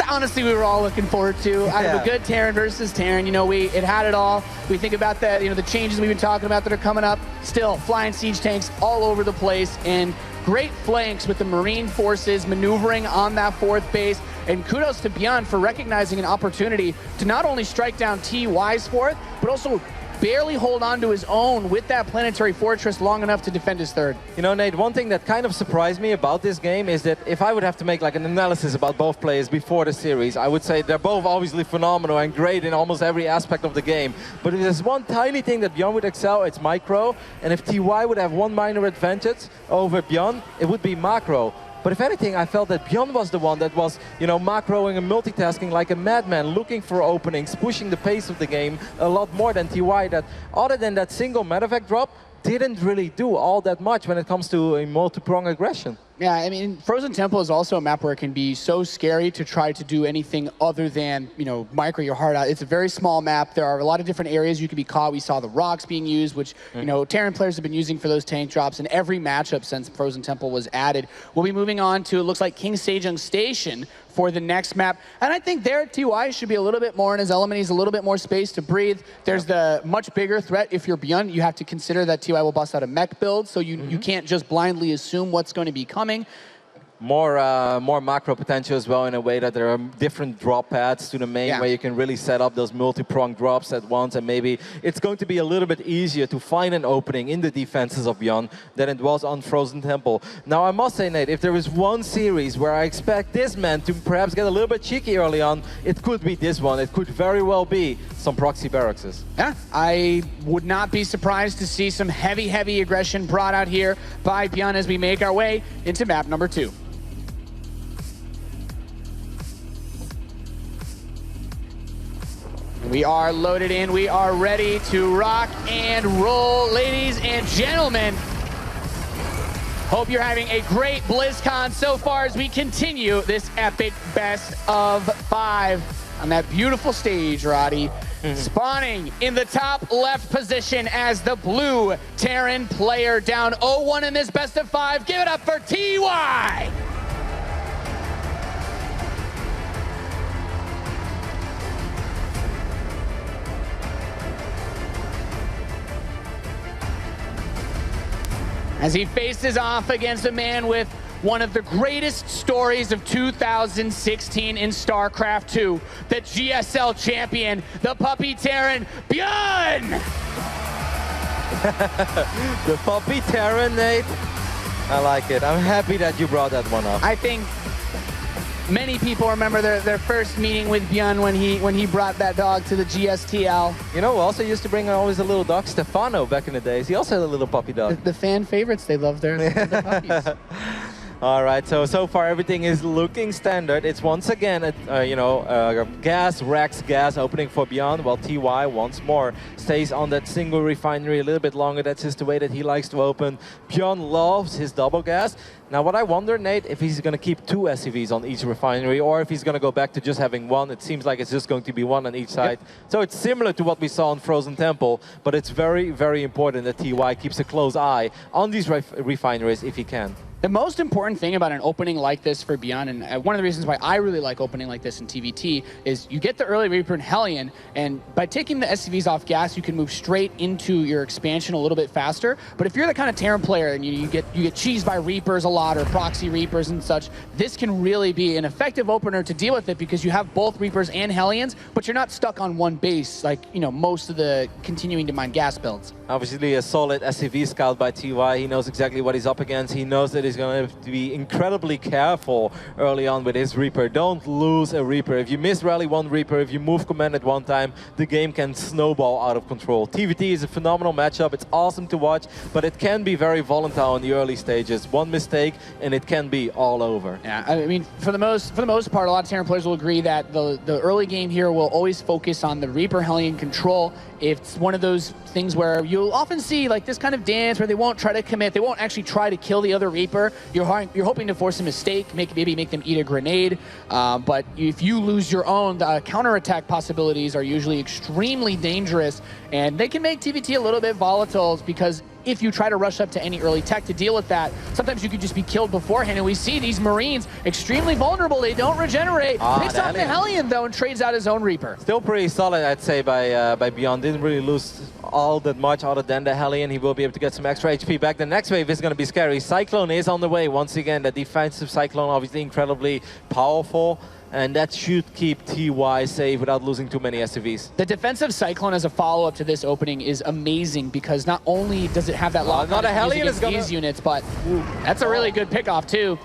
honestly we were all looking forward to. Out of a good Terran versus Terran, you know, it had it all. We think about that, you know, the changes we've been talking about that are coming up. Still, flying siege tanks all over the place, and great flanks with the Marine forces maneuvering on that fourth base. And kudos to ByuN for recognizing an opportunity to not only strike down TY's fourth, but also barely hold on to his own with that planetary fortress long enough to defend his third. You know, Nate, one thing that kind of surprised me about this game is that if I would have to make like an analysis about both players before the series, I would say they're both obviously phenomenal and great in almost every aspect of the game. But if there's one tiny thing that ByuN would excel, it's micro. And if TY would have one minor advantage over ByuN, it would be macro. But if anything, I felt that ByuN was the one that was, you know, macroing and multitasking like a madman, looking for openings, pushing the pace of the game a lot more than TY, that other than that single medevac drop, didn't really do all that much when it comes to a multi-prong aggression. Yeah, I mean, Frozen Temple is also a map where it can be so scary to try to do anything other than, you know, micro your heart out. It's a very small map. There are a lot of different areas you can be caught. We saw the rocks being used, which, you know, Terran players have been using for those tank drops in every matchup since Frozen Temple was added. We'll be moving on to, it looks like, King Sejong Station for the next map. And I think there, TY should be a little bit more in his element. He's a little bit more space to breathe. There's the much bigger threat. If you're ByuN, you have to consider that TY will bust out a mech build, so you can't just blindly assume what's going to be coming. More macro potential as well, in a way that there are different drop paths to the main where you can really set up those multi-pronged drops at once, and maybe it's going to be a little bit easier to find an opening in the defenses of ByuN than it was on Frozen Temple. Now I must say, Nate, if there is one series where I expect this man to perhaps get a little bit cheeky early on, it could be this one. It could very well be some proxy barracks. Yeah, I would not be surprised to see some heavy aggression brought out here by ByuN as we make our way into map number 2. We are loaded in. We are ready to rock and roll, ladies and gentlemen. Hope you're having a great BlizzCon so far as we continue this epic best of 5 on that beautiful stage, Roddy. Spawning in the top left position as the blue Terran player, down 0-1 in this best of 5. Give it up for TY! As he faces off against a man with one of the greatest stories of 2016 in StarCraft 2, the GSL champion, the Puppy Terran, ByuN! The Puppy Terran, Nate. I like it. I'm happy that you brought that one up. I think many people remember their first meeting with ByuN when he brought that dog to the GSTL. You know, also used to bring always a little dog, Stefano, back in the days. He also had a little puppy dog. The fan favorites, they love their puppies. All right, so far everything is looking standard. It's once again, gas, Rex gas opening for ByuN, while TY once more stays on that single refinery a little bit longer. That's just the way that he likes to open. ByuN loves his double gas. Now what I wonder, Nate, if he's going to keep 2 SCVs on each refinery, or if he's going to go back to just having 1. It seems like it's just going to be 1 on each side. Yep. So it's similar to what we saw on Frozen Temple, but it's very important that TY keeps a close eye on these refineries if he can. The most important thing about an opening like this for ByuN, and one of the reasons why I really like opening like this in TvT, is you get the early Reaper and Hellion, and by taking the SCVs off gas, you can move straight into your expansion a little bit faster. But if you're the kind of Terran player and you get cheesed by Reapers a lot, or proxy Reapers and such, this can really be an effective opener to deal with it, because you have both Reapers and Hellions, but you're not stuck on one base like, you know, most of the continuing to mine gas builds. Obviously a solid SCV scout by TY. He knows exactly what he's up against. He knows that he's going to have to be incredibly careful early on with his Reaper. Don't lose a Reaper. If you miss rally 1 Reaper, if you move command at one time, the game can snowball out of control. TvT is a phenomenal matchup. It's awesome to watch, but it can be very volatile in the early stages. One mistake and it can be all over. Yeah, I mean, for the most part, a lot of Terran players will agree that the early game here will always focus on the Reaper Hellion control. It's one of those things where you'll often see like this kind of dance where they won't try to commit, they won't actually try to kill the other Reaper. Reaper, you're hoping to force a mistake, maybe make them eat a grenade. But if you lose your own, the counterattack possibilities are usually extremely dangerous, and they can make TvT a little bit volatile because if you try to rush up to any early tech to deal with that, sometimes you could just be killed beforehand. And we see these Marines extremely vulnerable. They don't regenerate. Picks off the Hellion, though, and trades out his own Reaper. Still pretty solid, I'd say, by ByuN. Didn't really lose all that much other than the Hellion. He will be able to get some extra HP back. The next wave is going to be scary. Cyclone is on the way. Once again, the defensive Cyclone, obviously incredibly powerful. And that should keep TY safe without losing too many SCVs. The defensive Cyclone as a follow-up to this opening is amazing because not only does it have that lock not a Hellion against these units, but that's a really good pickoff too.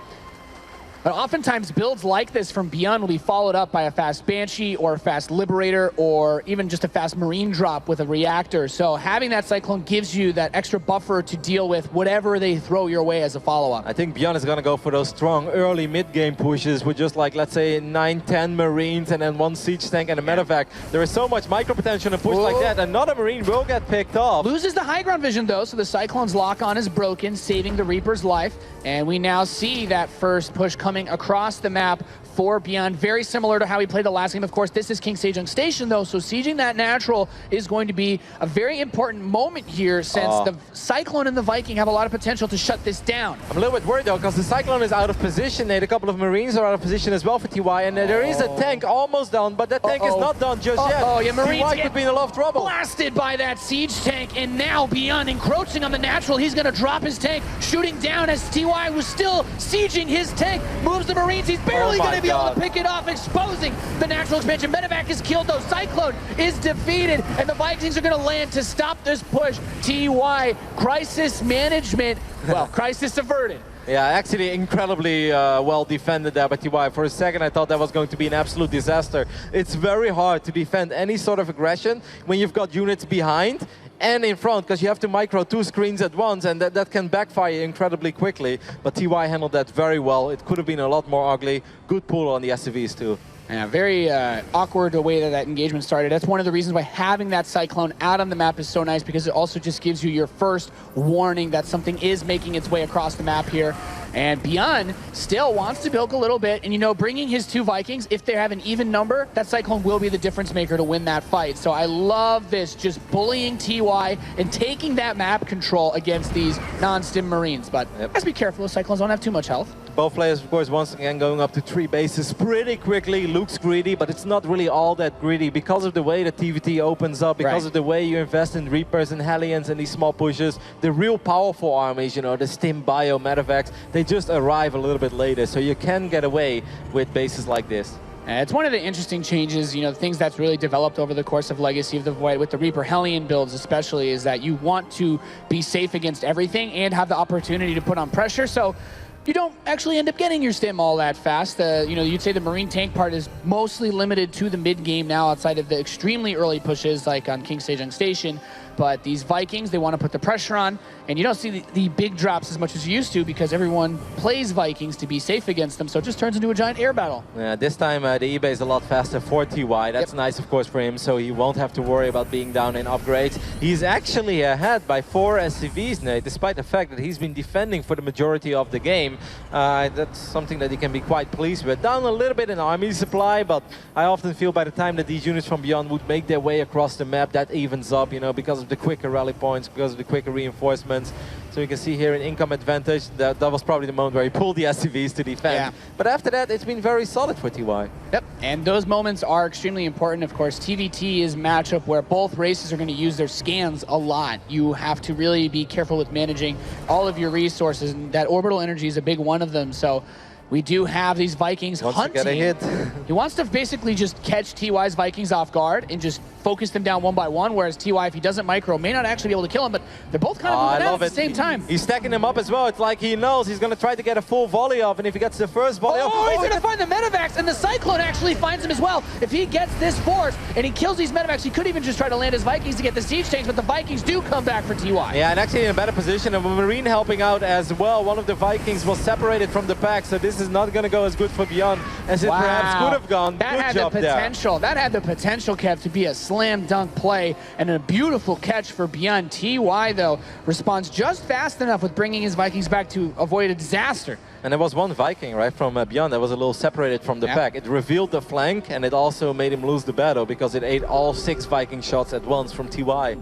But oftentimes builds like this from ByuN will be followed up by a fast Banshee or a fast Liberator or even just a fast Marine drop with a reactor. So having that Cyclone gives you that extra buffer to deal with whatever they throw your way as a follow-up. I think ByuN is going to go for those strong early mid-game pushes with just like, let's say, 9-10 Marines and then one Siege Tank and a Medevac. There is so much micro potential in a push like that. Another Marine will get picked off. Loses the high ground vision though, so the Cyclone's lock-on is broken, saving the Reaper's life. And we now see that first push coming across the map for ByuN, very similar to how he played the last game. Of course, this is King Sejong Station, though, so sieging that natural is going to be a very important moment here since the Cyclone and the Viking have a lot of potential to shut this down. I'm a little bit worried, though, because the Cyclone is out of position. A couple of Marines are out of position as well for TY, and there is a tank almost done, but that tank is not done just yet. Yeah, Marines TY could be in a lot of trouble. Blasted by that siege tank, and now ByuN encroaching on the natural. He's going to drop his tank, shooting down as TY was still sieging his tank. Moves the Marines. He's barely going to be able to pick it off, exposing the natural expansion. Medevac is killed, though. Cyclone is defeated, and the Vikings are going to land to stop this push. TY, crisis management, well, crisis averted. Yeah, actually incredibly well defended there by TY. For a second, I thought that was going to be an absolute disaster. It's very hard to defend any sort of aggression when you've got units behind and in front, because you have to micro 2 screens at once, and that can backfire incredibly quickly. But TY handled that very well. It could have been a lot more ugly. Good pull on the SCVs too. Yeah, very awkward the way that engagement started. That's one of the reasons why having that Cyclone out on the map is so nice, because it also just gives you your first warning that something is making its way across the map here. And ByuN still wants to bilk a little bit, and you know, bringing his 2 Vikings, if they have an even number, that Cyclone will be the difference maker to win that fight. So I love this, just bullying TY and taking that map control against these non-stim Marines. But let's be careful, the Cyclones don't have too much health. Both players, of course, once again going up to 3 bases pretty quickly. Looks greedy, but it's not really all that greedy because of the way the TvT opens up, because of the way you invest in Reapers and Hellions and these small pushes. The real powerful armies, you know, the Stim, Bio, Medevacs, they just arrive a little bit later, so you can get away with bases like this. It's one of the interesting changes, you know, things that's really developed over the course of Legacy of the Void with the Reaper Hellion builds especially, is that you want to be safe against everything and have the opportunity to put on pressure. So you don't actually end up getting your stim all that fast. You know, you'd say the Marine tank part is mostly limited to the mid-game now outside of the extremely early pushes like on King Sejong Station. But these Vikings, they want to put the pressure on, and you don't see the big drops as much as you used to because everyone plays Vikings to be safe against them, so it just turns into a giant air battle. Yeah, this time the eBay is a lot faster for TY. That's nice, of course, for him, so he won't have to worry about being down in upgrades. He's actually ahead by 4 SCVs, Nate, despite the fact that he's been defending for the majority of the game. That's something that he can be quite pleased with. Down a little bit in army supply, but I often feel by the time that these units from ByuN would make their way across the map, that evens up, you know, because of the quicker rally points, because of the quicker reinforcements. So you can see here an income advantage. That was probably the moment where he pulled the SCVs to defend. Yeah. But after that, it's been very solid for TY. Yep, and those moments are extremely important. Of course, TvT is a matchup where both races are going to use their scans a lot. You have to really be careful with managing all of your resources, and that orbital energy is a big one of them. So we do have these Vikings hunting. To get a hit. He wants to basically just catch TY's Vikings off guard and just focus them down one by one, whereas TY, if he doesn't micro, may not actually be able to kill him, but they're both kind of moving out at the same time. He's stacking them up as well. It's like he knows he's going to try to get a full volley off, and if he gets the first volley off... He's going to find the Medevacs, and the Cyclone actually finds him as well. If he gets this force and he kills these Medevacs, he could even just try to land his Vikings to get the siege tanks, but the Vikings do come back for TY. Yeah, and actually in a better position, of a Marine helping out as well. One of the Vikings was separated from the pack, so this is not going to go as good for ByuN as it perhaps could have gone. That had the potential. That had the potential, Kev, to be a slam. slam dunk play and a beautiful catch for ByuN. TY, though, responds just fast enough with bringing his Vikings back to avoid a disaster. And there was one Viking, right, from ByuN that was a little separated from the pack. It revealed the flank, and it also made him lose the battle because it ate all 6 Viking shots at once from TY.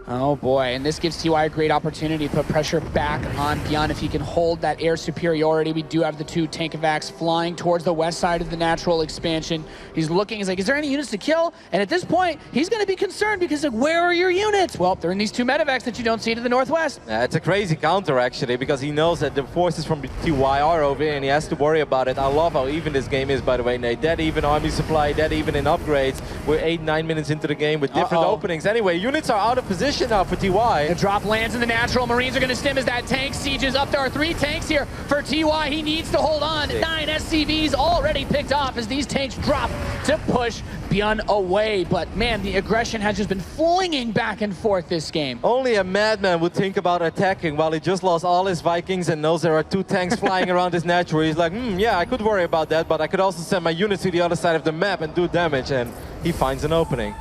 Oh boy, and this gives TY a great opportunity to put pressure back on ByuN if he can hold that air superiority. We do have the 2 tank evacs flying towards the west side of the natural expansion. He's looking, he's like, is there any units to kill? And at this point, he's going to be concerned because like, where are your units? Well, they're in these 2 medevacs that you don't see to the northwest. It's a crazy counter, actually, because he knows that the forces from TY are over here, and he has to worry about it. I love how even this game is, by the way, Nate. Dead even army supply, dead even in upgrades. We're 8-9 minutes into the game with different openings. Anyway, units are out of position now for TY. The drop lands in the natural. Marines are going to stim as that tank sieges up. There are 3 tanks here for TY. He needs to hold on. 9 SCVs already picked off as these tanks drop to push ByuN away. But man, the aggression has just been flinging back and forth this game. Only a madman would think about attacking while he just lost all his Vikings and knows there are 2 tanks flying around his natural. He's like, yeah, I could worry about that, but I could also send my units to the other side of the map and do damage, and he finds an opening.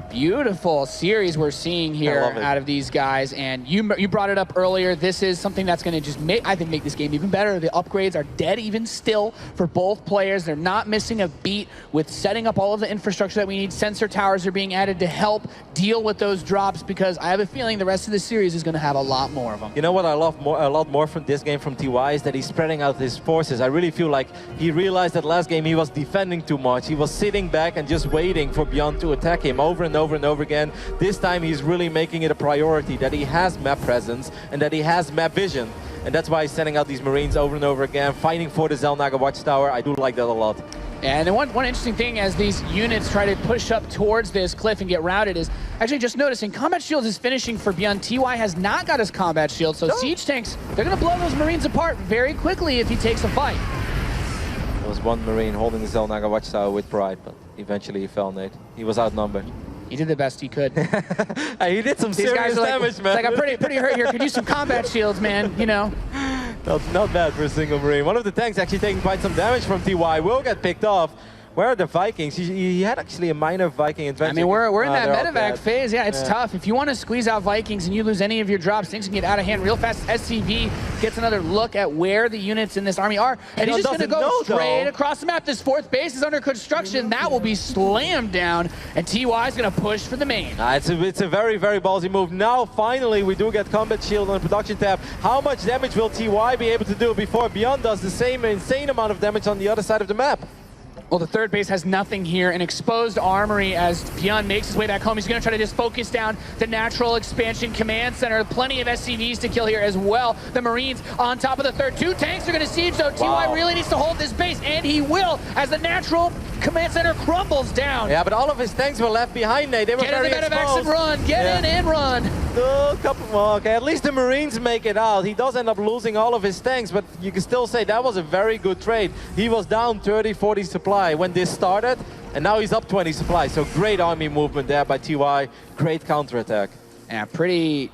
Beautiful series we're seeing here out of these guys, and you brought it up earlier. This is something that's going to just make this game even better. The upgrades are dead even still for both players. They're not missing a beat with setting up all of the infrastructure that we need. Sensor towers are being added to help deal with those drops, because I have a feeling the rest of the series is going to have a lot more of them. You know what I love a lot more from this game from TY is that he's spreading out his forces. I really feel like he realized that last game he was defending too much. He was sitting back and just waiting for ByuN to attack him over and over and over again. This time he's really making it a priority that he has map presence and that he has map vision. And that's why he's sending out these Marines over and over again, fighting for the Zelnaga Watchtower. I do like that a lot. And then one interesting thing as these units try to push up towards this cliff and get routed is actually just noticing Combat Shields is finishing for ByuN. TY has not got his Combat Shield, so Siege tanks, they're going to blow those Marines apart very quickly if he takes a fight. There was one Marine holding the Zelnaga Watchtower with pride, but eventually he fell, Nate. He was outnumbered. He did the best he could. He did some serious damage, man. Like, I'm pretty hurt here. Could use some Combat Shields, man, you know. Not bad for a single Marine. One of the tanks actually taking quite some damage from TY will get picked off. Where are the Vikings? He had actually a minor Viking advantage. I mean, we're in that medevac phase. Yeah, it's tough. If you want to squeeze out Vikings and you lose any of your drops, things can get out of hand real fast. SCV gets another look at where the units in this army are, and he's just going to go straight across the map. This 4th base is under construction. That will be slammed down, and TY is going to push for the main. It's a very, very ballsy move. Now, finally, we do get Combat Shield on the production tab. How much damage will TY be able to do before ByuN does the same insane amount of damage on the other side of the map? Well, the 3rd base has nothing here. An exposed armory as ByuN makes his way back home. He's going to try to just focus down the natural expansion command center. Plenty of SCVs to kill here as well. The Marines on top of the 3rd. 2 tanks are going to siege, though. TY really needs to hold this base, and he will as the natural command center crumbles down. Yeah, but all of his tanks were left behind, Nate. They were very exposed. Get in the medevacs and run. Get in and run. Okay, at least the Marines make it out. He does end up losing all of his tanks, but you can still say that was a very good trade. He was down 30, 40 supply when this started, and now he's up 20 supply. So great army movement there by TY. Great counterattack. Yeah,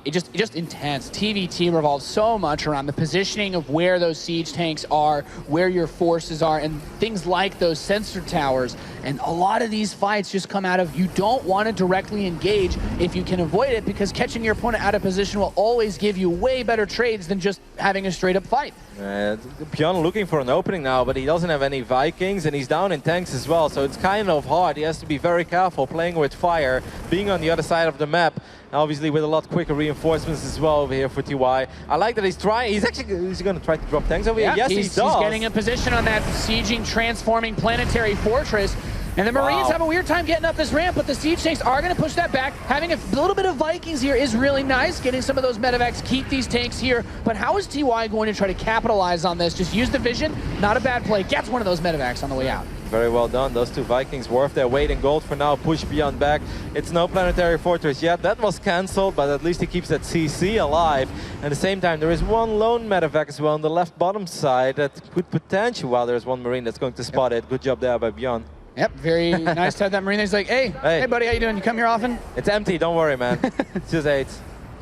just intense. TvT revolves so much around the positioning of where those siege tanks are, where your forces are, and things like those sensor towers. And a lot of these fights just come out of you don't want to directly engage if you can avoid it, because catching your opponent out of position will always give you way better trades than just having a straight up fight. ByuN looking for an opening now, but he doesn't have any Vikings, and he's down in tanks as well, so it's kind of hard. He has to be very careful playing with fire, being on the other side of the map. Obviously with a lot quicker reinforcements as well over here for TY. I like that he's trying. He's going to try to drop tanks over here. Yes, he does. He's getting a position on that sieging, transforming planetary fortress. And the Marines have a weird time getting up this ramp, but the siege tanks are going to push that back. Having a little bit of Vikings here is really nice. Getting some of those medevacs, keep these tanks here. But how is TY going to try to capitalize on this? Just use the vision. Not a bad play. Gets one of those medevacs on the way out. Very well done. Those 2 Vikings worth their weight in gold for now. Push ByuN back. It's no planetary fortress yet. That was cancelled, but at least he keeps that CC alive. At the same time, there is one lone medevac as well on the left bottom side that could potentially, well, there's one Marine that's going to spot it. Good job there by ByuN. Yep, very nice to have that Marine. He's like, hey buddy, how you doing? You come here often? It's empty, don't worry, man. It's just 8.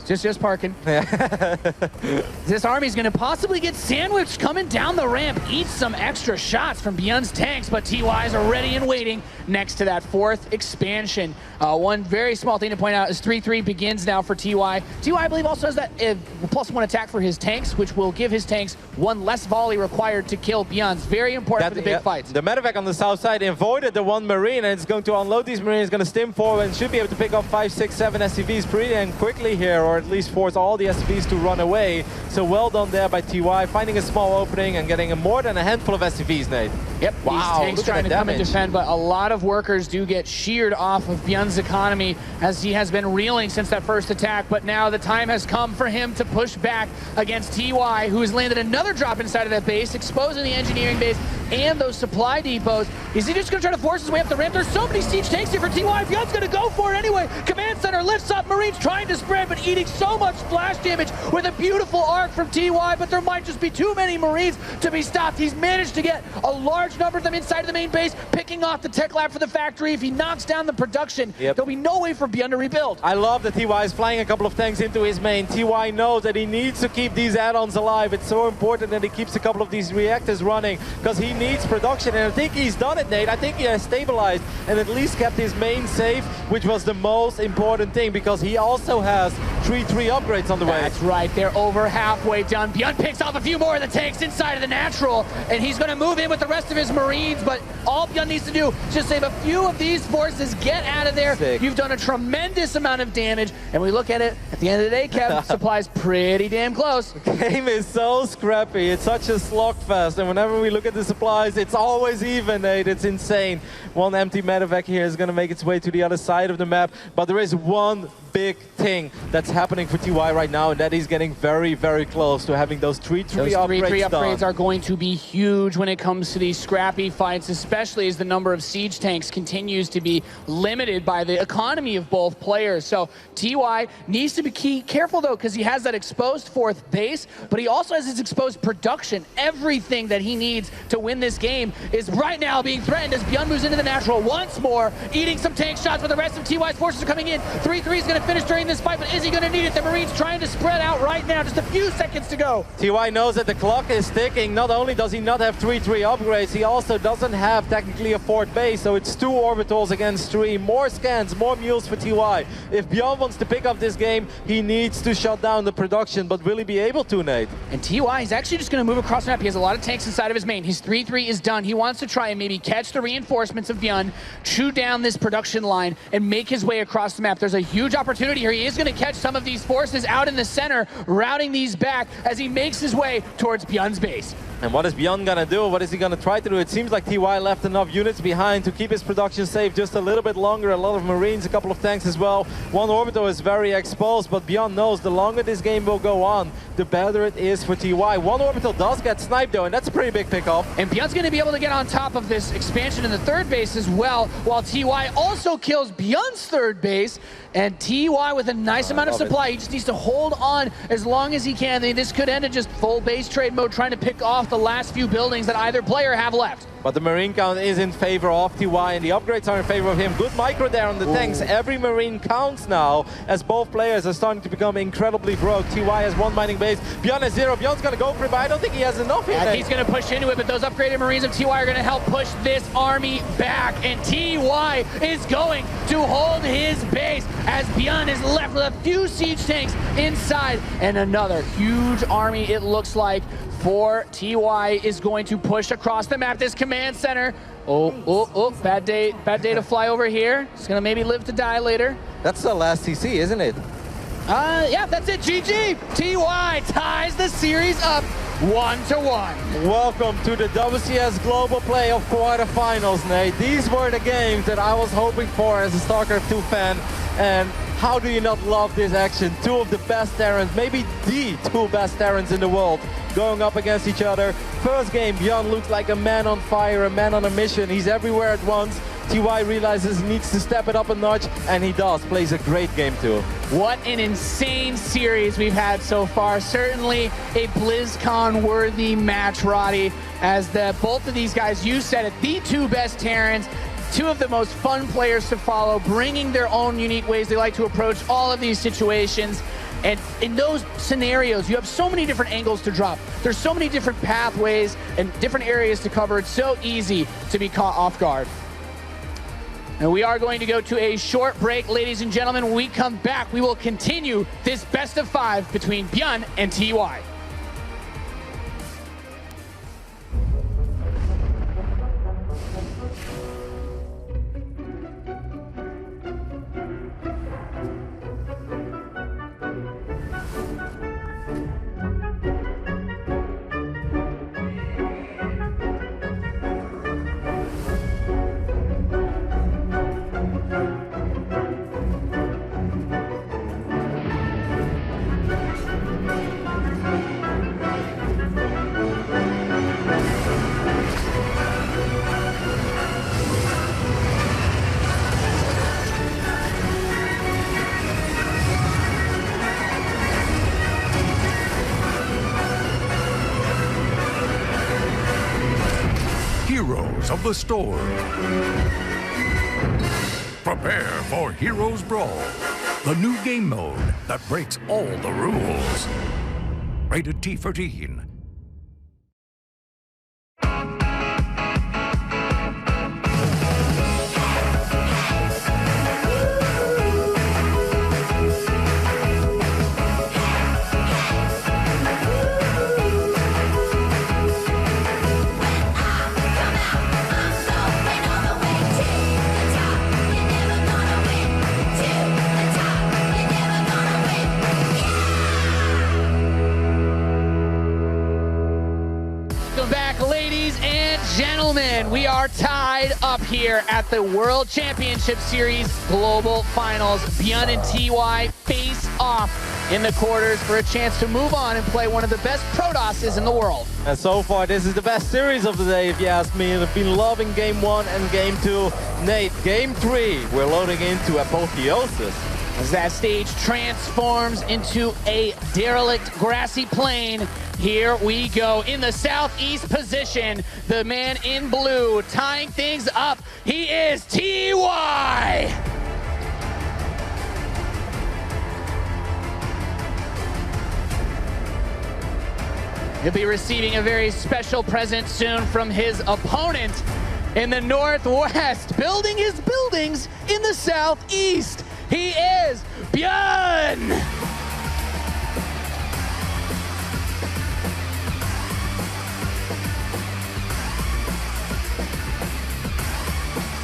Just parking. This army's going to possibly get sandwiched coming down the ramp, eat some extra shots from ByuN's tanks, but TY's are ready and waiting next to that 4th expansion. One very small thing to point out is 3-3 begins now for TY. TY, I believe, also has that +1 attack for his tanks, which will give his tanks 1 less volley required to kill ByuN's. Very important for the big fights. The medevac on the south side avoided the 1 Marine, and it's going to unload these Marines, going to stim forward, and should be able to pick up 5, 6, 7 SCVs pretty damn quickly here, or at least force all the SCVs to run away. So well done there by TY, finding a small opening and getting more than a handful of SCVs, Nate. Yep, wow, these tanks trying to come and defend, but a lot of workers do get sheared off of ByuN's economy as he has been reeling since that first attack, but now the time has come for him to push back against TY, who has landed another drop inside of that base, exposing the engineering base and those supply depots. Is he just going to try to force his way up the ramp? There's so many siege tanks here for TY. ByuN's going to go for it anyway. Command center lifts up. Marines trying to spread, but eating so much splash damage with a beautiful arc from TY, but there might just be too many Marines to be stopped. He's managed to get a large number of them inside of the main base, picking off the tech lab for the factory. If he knocks down the production, there'll be no way for ByuN to rebuild. I love that TY is flying a couple of tanks into his main. TY knows that he needs to keep these add-ons alive. It's so important that he keeps a couple of these reactors running because he needs production, and I think he's done it, Nate. I think he has stabilized and at least kept his main safe, which was the most important thing because he also has 3-3 upgrades on the way. That's right, they're over halfway done. ByuN picks off a few more of the tanks inside of the natural, and he's going to move in with the rest of his Marines, but all ByuN needs to do is just save a few of these forces, get out of there. Sick. You've done a tremendous amount of damage, and we look at it, at the end of the day, Kev, supply's pretty damn close. The game is so scrappy, it's such a slugfest, and whenever we look at the supplies, it's always even, Nate. It's insane. One empty medevac here is going to make its way to the other side of the map, but there is one big thing that's happening for TY right now, and that is getting very, very close to having those 3-3 upgrades are going to be huge when it comes to these scrappy fights, especially as the number of siege tanks continues to be limited by the economy of both players. So TY needs to be careful, though, because he has that exposed 4th base, but he also has his exposed production. Everything that he needs to win this game is right now being threatened as ByuN moves into the natural once more, eating some tank shots, but the rest of TY's forces are coming in. 3-3 is going to finish during this fight, but is he going to need it? The Marines trying to spread out right now, just a few seconds to go. TY knows that the clock is ticking. Not only does he not have 3-3 upgrades, he also doesn't have technically a 4th base, so it's 2 orbitals against 3. More scans, more mules for TY. If ByuN wants to pick up this game, he needs to shut down the production, but will he be able to, Nate? And TY is actually just going to move across the map. He has a lot of tanks inside of his main. His 3-3 is done. He wants to try and maybe catch the reinforcements of ByuN, chew down this production line, and make his way across the map. There's a huge opportunity here. He is going to catch some of these forces out in the center, routing these back as he makes his way towards ByuN's base. And what is ByuN gonna do? What is he gonna try to do? It seems like TY left enough units behind to keep his production safe just a little bit longer. A lot of Marines, a couple of tanks as well. One orbital is very exposed, but ByuN knows the longer this game will go on, the better it is for TY. One orbital does get sniped though, and that's a pretty big pickup. And ByuN's gonna be able to get on top of this expansion in the 3rd base as well, while TY also kills ByuN's 3rd base. And TY with a nice amount of supply. He just needs to hold on as long as he can. This could end in just full base trade mode, trying to pick off the last few buildings that either player have left. But the Marine count is in favor of TY, and the upgrades are in favor of him. Good micro there on the tanks. Every Marine counts now, as both players are starting to become incredibly broke. TY has 1 mining base. ByuN has 0. ByuN's going to go for it, but I don't think he has enough here. He's going to push into it, but those upgraded Marines of TY are going to help push this army back. And TY is going to hold his base as ByuN is left with a few siege tanks inside. And another huge army, it looks like, for TY is going to push across the map. This command center. Bad day to fly over here. It's gonna maybe live to die later. That's the last TC, isn't it? Yeah, that's it. GG. TY ties the series up 1-1. Welcome to the WCS Global Playoff quarterfinals, Nate. These were the games that I was hoping for as a StarCraft 2 fan, and how do you not love this action? 2 of the best Terrans, maybe the 2 best Terrans in the world, going up against each other. First game, ByuN looks like a man on fire, a man on a mission. He's everywhere at once. TY realizes he needs to step it up a notch, and he does. Plays a great game too. What an insane series we've had so far. Certainly a BlizzCon-worthy match, Roddy, as both of these guys, you said it, the 2 best Terrans, 2 of the most fun players to follow, bringing their own unique ways they like to approach all of these situations. And in those scenarios, you have so many different angles to drop. There's so many different pathways and different areas to cover. It's so easy to be caught off guard. And we are going to go to a short break, ladies and gentlemen. When we come back, we will continue this best of 5 between ByuN and TY. Heroes of the Storm. Prepare for Heroes Brawl, the new game mode that breaks all the rules. Rated T for teen. Gentlemen, we are tied up here at the World Championship Series Global Finals. ByuN and TY face off in the quarters for a chance to move on and play one of the best Protosses in the world. And so far, this is the best series of the day, if you ask me. And I've been loving Game 1 and Game 2. Nate, Game 3, we're loading into Apotheosis. As that stage transforms into a derelict grassy plain, here we go. In the southeast position, the man in blue tying things up. He is TY! He'll be receiving a very special present soon from his opponent in the northwest, building his buildings in the southeast. He is ByuN!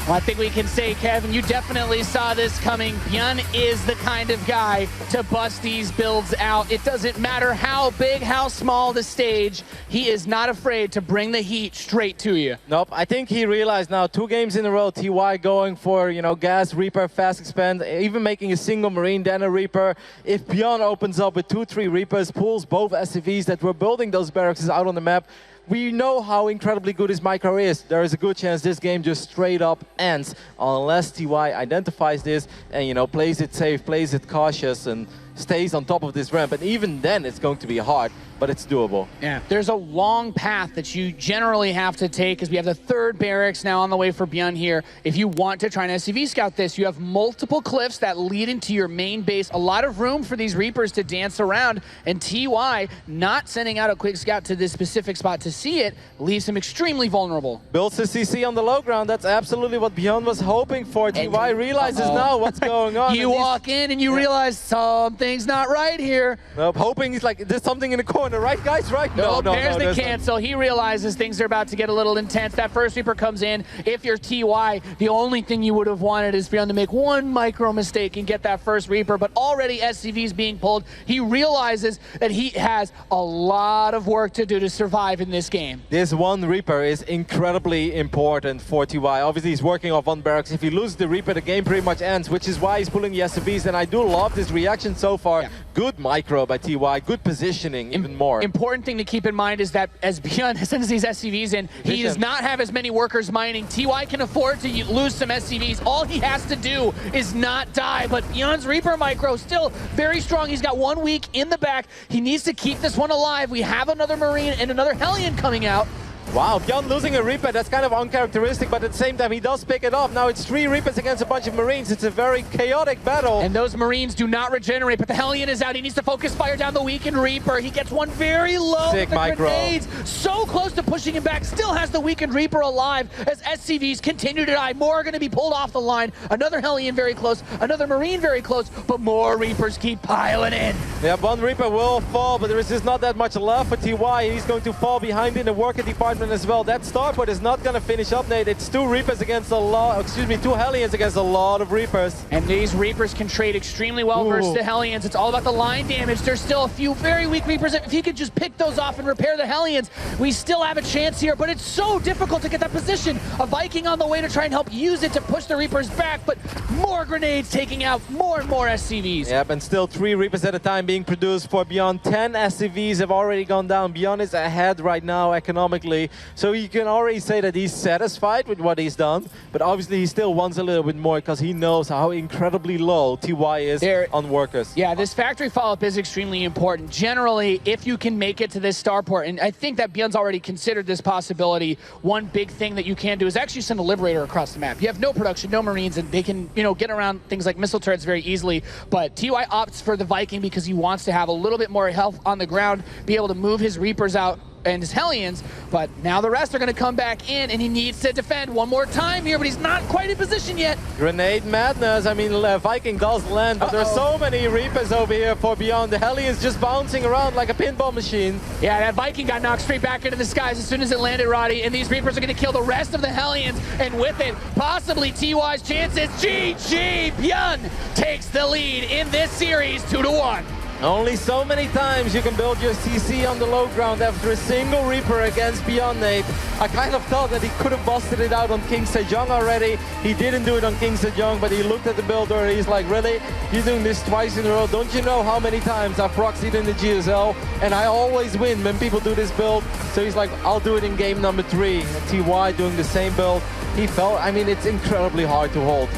Well, I think we can say, Kevin, you definitely saw this coming. ByuN is the kind of guy to bust these builds out. It doesn't matter how big, how small the stage, he is not afraid to bring the heat straight to you. Nope, I think he realized now 2 games in a row, TY going for, you know, gas, Reaper, fast expand, even making a single Marine, then a Reaper. If ByuN opens up with 2-3 Reapers, pulls both SCVs that were building those barracks out on the map, we know how incredibly good his micro is. There is a good chance this game just straight up ends unless TY identifies this and, you know, plays it safe, plays it cautious, and stays on top of this ramp. And even then, it's going to be hard, but it's doable. Yeah, there's a long path that you generally have to take because we have the 3rd barracks now on the way for ByuN here. If you want to try and SCV scout this, you have multiple cliffs that lead into your main base. A lot of room for these Reapers to dance around, and TY not sending out a quick scout to this specific spot to see it leaves him extremely vulnerable. Builds the CC on the low ground. That's absolutely what ByuN was hoping for. TY realizes now what's going on. You walk in and you realize something's not right here. Nope, hoping he's like, there's something in the corner, right guys, right? No, there's the cancel. He realizes things are about to get a little intense. That first Reaper comes in. If you're TY, the only thing you would have wanted is ByuN to make one micro mistake and get that first Reaper, but already SCV's being pulled. He realizes that he has a lot of work to do to survive in this game. This one Reaper is incredibly important for TY. Obviously, he's working off 1 barracks. If he loses the Reaper, the game pretty much ends, which is why he's pulling the SCVs, and I do love this reaction so far. Yeah. Good micro by TY, good positioning, even more. Important thing to keep in mind is that as ByuN sends these SCVs in, he does not have as many workers mining. TY can afford to lose some SCVs. All he has to do is not die, but ByuN's Reaper micro still very strong. He's got 1 week in the back. He needs to keep this one alive. We have another Marine and another Hellion coming out. Wow, ByuN losing a Reaper, that's kind of uncharacteristic, but at the same time he does pick it up. Now it's 3 Reapers against a bunch of Marines. It's a very chaotic battle. And those Marines do not regenerate, but the Hellion is out. He needs to focus fire down the weakened Reaper. He gets one very low Sick with the micro. grenades. So close to pushing him back. Still has the weakened Reaper alive as SCVs continue to die. More are going to be pulled off the line. Another Hellion very close. Another Marine very close. But more Reapers keep piling in. Yeah, one Reaper will fall, but there is just not that much left for TY. He's going to fall behind in the worker department as well. That starport is not going to finish up, Nate. It's 2 Reapers against a lot, excuse me, 2 Hellions against a lot of Reapers. And these Reapers can trade extremely well versus the Hellions. It's all about the line damage. There's still a few very weak Reapers. If you could just pick those off and repair the Hellions, we still have a chance here, but it's so difficult to get that position. A Viking on the way to try and help use it to push the Reapers back, but more grenades taking out more and more SCVs. Yep, and still 3 Reapers at a time being produced for ByuN. 10 SCVs have already gone down. ByuN is ahead right now economically, so you can already say that he's satisfied with what he's done, but obviously he still wants a little bit more because he knows how incredibly low TY is on workers. Yeah, this factory follow-up is extremely important. Generally, if you can make it to this starport, and I think that ByuN's already considered this possibility, one big thing that you can do is actually send a Liberator across the map. You have no production, no Marines, and they can, you know, get around things like missile turrets very easily, but TY opts for the Viking because he wants to have a little bit more health on the ground, be able to move his Reapers out and his Hellions, but now the rest are going to come back in, and he needs to defend one more time here, but he's not quite in position yet. Grenade madness. I mean, Viking does land, but there's so many Reapers over here for ByuN. The Hellions just bouncing around like a pinball machine. Yeah, that Viking got knocked straight back into the skies as soon as it landed, Roddy, and these Reapers are going to kill the rest of the Hellions, and with it, possibly TY's chances. GG! ByuN takes the lead in this series 2-1. Only so many times you can build your CC on the low ground after a single Reaper against ByuN, Nate. I kind of thought that he could have busted it out on King Sejong already. He didn't do it on King Sejong, but he looked at the builder and he's like, really? You're doing this twice in a row? Don't you know how many times I've proxied in the GSL? And I always win when people do this build. So he's like, I'll do it in game number 3. And TY doing the same build. He felt, I mean, it's incredibly hard to hold.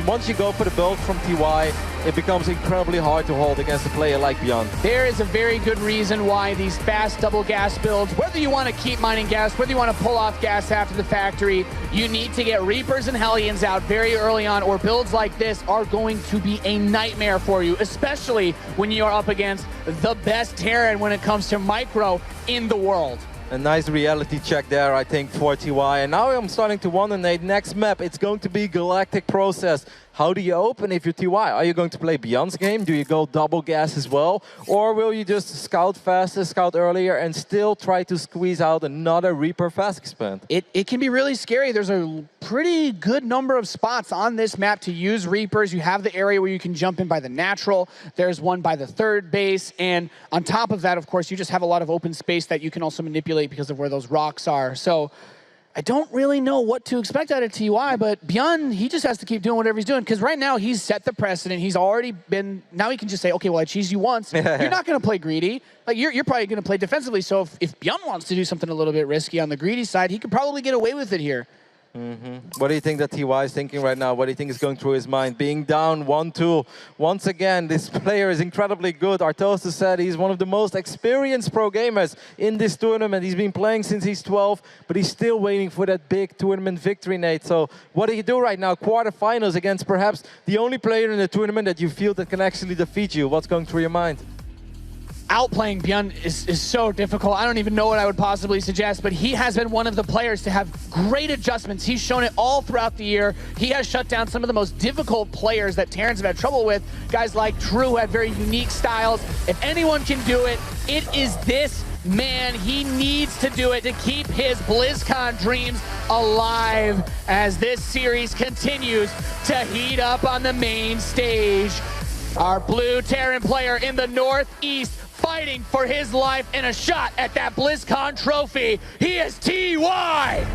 Once you go for the build from TY, it becomes incredibly hard to hold against a player like ByuN. There is a very good reason why these fast double gas builds, whether you want to keep mining gas, whether you want to pull off gas after the factory, you need to get Reapers and Hellions out very early on, or builds like this are going to be a nightmare for you, especially when you are up against the best Terran when it comes to micro in the world. A nice reality check there, I think, for TY. And now I'm starting to wonder, Nate, next map, it's going to be Galactic Process. How do you open if you're TY? Are you going to play ByuN's game? Do you go double gas as well? Or will you just scout faster, scout earlier, and still try to squeeze out another Reaper fast expand? It can be really scary. There's a pretty good number of spots on this map to use Reapers. You have the area where you can jump in by the natural. There's one by the third base. And on top of that, of course, you just have a lot of open space that you can also manipulate because of where those rocks are. So I don't really know what to expect out of TY, but ByuN, he just has to keep doing whatever he's doing, because right now he's set the precedent. He's already been, now he can just say, okay, well, I cheesed you once. You're not going to play greedy. Like, you're probably going to play defensively. So if ByuN wants to do something a little bit risky on the greedy side, he could probably get away with it here. What do you think that TY is thinking right now? What do you think is going through his mind? Being down 1-2. Once again, this player is incredibly good. Artosa said he's one of the most experienced pro gamers in this tournament. He's been playing since he's 12, but he's still waiting for that big tournament victory, Nate. So what do you do right now? Quarterfinals against perhaps the only player in the tournament that you feel that can actually defeat you. What's going through your mind? Outplaying ByuN is so difficult. I don't even know what I would possibly suggest, but he has been one of the players to have great adjustments. He's shown it all throughout the year. He has shut down some of the most difficult players that Terrans have had trouble with. Guys like True, who had very unique styles. If anyone can do it, it is this man. He needs to do it to keep his BlizzCon dreams alive as this series continues to heat up on the main stage. Our blue Terran player in the Northeast fighting for his life and a shot at that BlizzCon trophy. He is TY!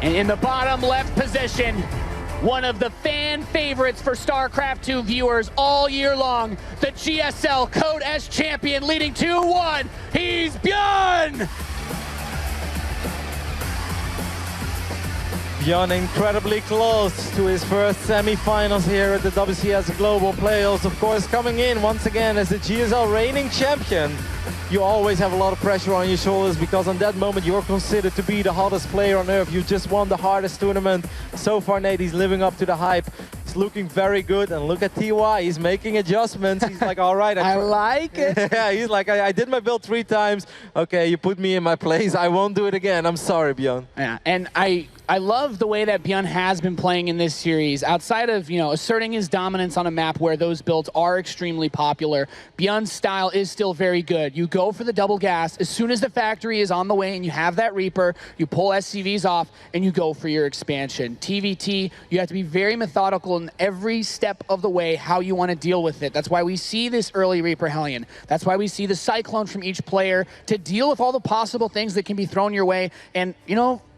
And in the bottom left position, one of the fan favorites for StarCraft 2 viewers all year long, the GSL Code S champion leading 2-1, he's ByuN! ByuN incredibly close to his first semi-finals here at the WCS Global Playoffs. Of course, coming in once again as the GSL reigning champion. You always have a lot of pressure on your shoulders because on that moment you're considered to be the hottest player on earth. You just won the hardest tournament. So far, Nate, he's living up to the hype. He's looking very good, and look at TY, he's making adjustments. He's like, all right. I like it. Yeah, he's like, I did my build 3 times. Okay, you put me in my place. I won't do it again. I'm sorry, ByuN. Yeah, and I love the way that ByuN has been playing in this series. Outside of, asserting his dominance on a map where those builds are extremely popular, ByuN's style is still very good. You go for the double gas. As soon as the factory is on the way and you have that Reaper, you pull SCVs off and you go for your expansion. TvT, you have to be very methodical in every step of the way how you want to deal with it. That's why we see this early Reaper Hellion. That's why we see the Cyclone from each player to deal with all the possible things that can be thrown your way. And,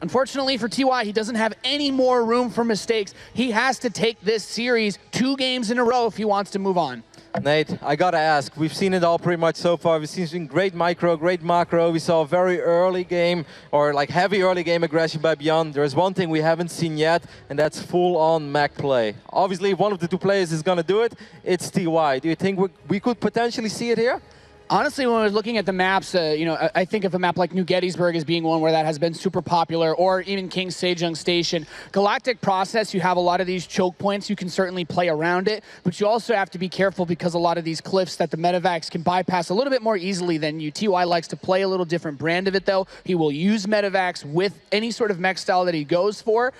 unfortunately for TY, he doesn't have any more room for mistakes. He has to take this series 2 games in a row if he wants to move on. Nate, I gotta ask, we've seen it all pretty much so far. We've seen some great micro, great macro. We saw a very early game, or like heavy early game aggression by ByuN. There's one thing we haven't seen yet, and that's full-on mech play. Obviously, if one of the 2 players is gonna do it, it's TY. Do you think we could potentially see it here? Honestly, when I was looking at the maps, I think of a map like New Gettysburg as being one where that has been super popular, or even King Sejong Station. Galactic Process, you have a lot of these choke points. You can certainly play around it, but you also have to be careful because a lot of these cliffs that the medevacs can bypass a little bit more easily than you. TY likes to play a little different brand of it, though. He will use medevacs with any sort of mech style that he goes for.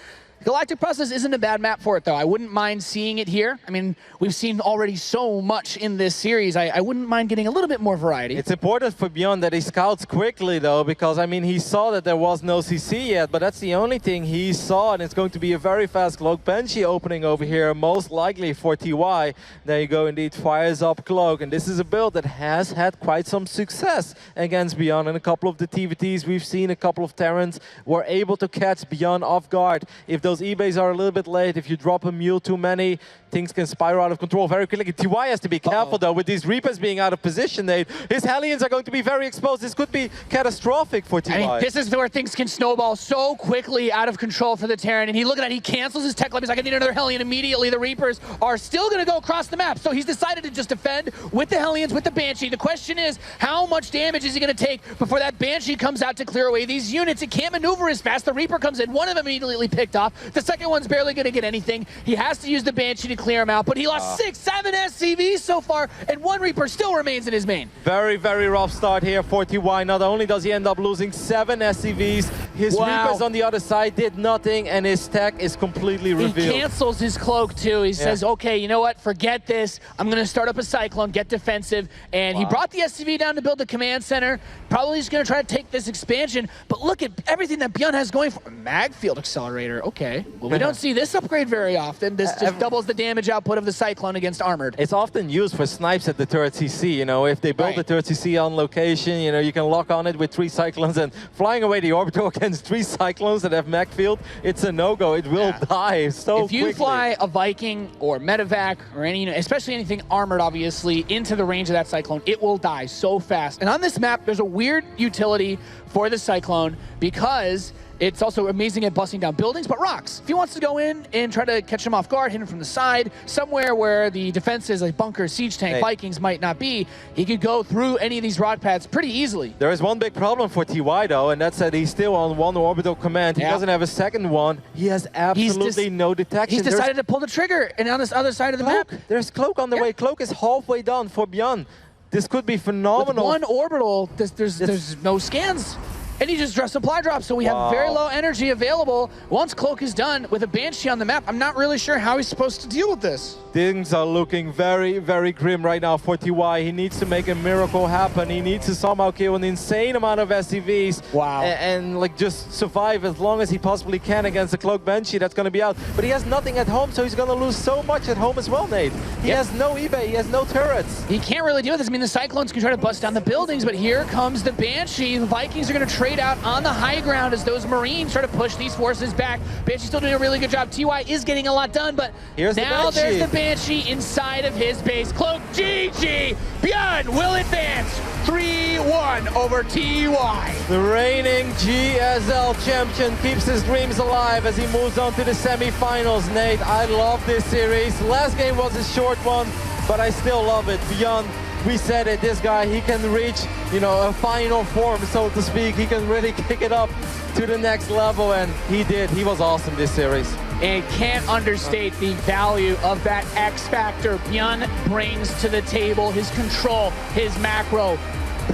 Galactic Process isn't a bad map for it, though. I wouldn't mind seeing it here. I mean, we've seen already so much in this series. I wouldn't mind getting a little bit more variety. It's important for ByuN that he scouts quickly, though, because, I mean, he saw that there was no CC yet, but that's the only thing he saw, and it's going to be a very fast Cloak Banshee opening over here, most likely for TY. There you go, indeed, fires up Cloak, and this is a build that has had quite some success against ByuN. And a couple of the TvTs we've seen, a couple of Terrans were able to catch ByuN off guard. If those eBays are a little bit late, if you drop a mule too many, things can spiral out of control very quickly. TY has to be careful, though, with these Reapers being out of position. His Hellions are going to be very exposed. This could be catastrophic for TY. I mean, this is where things can snowball so quickly out of control for the Terran. And look at that, he cancels his tech lab. He's like, I need another Hellion immediately. The Reapers are still going to go across the map. So he's decided to just defend with the Hellions, with the Banshee. The question is, how much damage is he going to take before that Banshee comes out to clear away these units? It can't maneuver as fast. The Reaper comes in. One of them immediately picked off. The second one's barely going to get anything. He has to use the Banshee to clear him out, but he lost 6, 7 SCVs so far, and 1 Reaper still remains in his main. Very, very rough start here for TY. Not only does he end up losing 7 SCVs, his Reapers on the other side did nothing, and his tech is completely revealed. He cancels his cloak too. He says, okay, you know what, forget this. I'm going to start up a Cyclone, get defensive, and he brought the SCV down to build the command center. Probably he's going to try to take this expansion, but look at everything that ByuN has going for Mag Field Accelerator. Okay, well, we don't see this upgrade very often. This just doubles the damage output of the Cyclone against Armored. It's often used for snipes at the turret CC. If they build the turret CC on location, you can lock on it with 3 Cyclones, and flying away the Orbital against 3 Cyclones that have Mag Field, it's a no-go. It will die so quickly. If you fly a Viking or Medevac or any, especially anything armored, obviously, into the range of that Cyclone, it will die so fast. And on this map, there's a weird utility for the Cyclone because it's also amazing at busting down buildings, but rocks. If he wants to go in and try to catch him off guard, hit him from the side, somewhere where the defenses like bunkers, siege tank, Vikings might not be, he could go through any of these rock pads pretty easily. There is one big problem for TY, though, and that's that he's still on 1 orbital command. He doesn't have a second one. He has absolutely no detection. He's decided to pull the trigger, and on this other side of the map. There's Cloak on the way. Cloak is halfway done for ByuN. This could be phenomenal. With 1 orbital, there's no scans. And he just supply drops, so we have very low energy available. Once Cloak is done with a Banshee on the map, I'm not really sure how he's supposed to deal with this. Things are looking very, very grim right now for TY. He needs to make a miracle happen. He needs to somehow kill an insane amount of SCVs. And like just survive as long as he possibly can against the Cloak Banshee that's going to be out. But he has nothing at home, so he's going to lose so much at home as well, Nate. He has no eBay, he has no turrets. He can't really deal with this. I mean, the Cyclones can try to bust down the buildings, but here comes the Banshee. The Vikings are going to trade straight out on the high ground as those Marines try to push these forces back. Banshee still doing a really good job. TY is getting a lot done, but now there's the Banshee inside of his base. Cloak, GG! ByuN will advance 3-1 over TY. The reigning GSL champion keeps his dreams alive as he moves on to the semi-finals. Nate, I love this series. Last game was a short one, but I still love it. ByuN, we said it, this guy, he can reach, you know, a final form, so to speak. He can really kick it up to the next level, and he did. He was awesome this series. And can't understate the value of that X factor ByuN brings to the table. His control, his macro,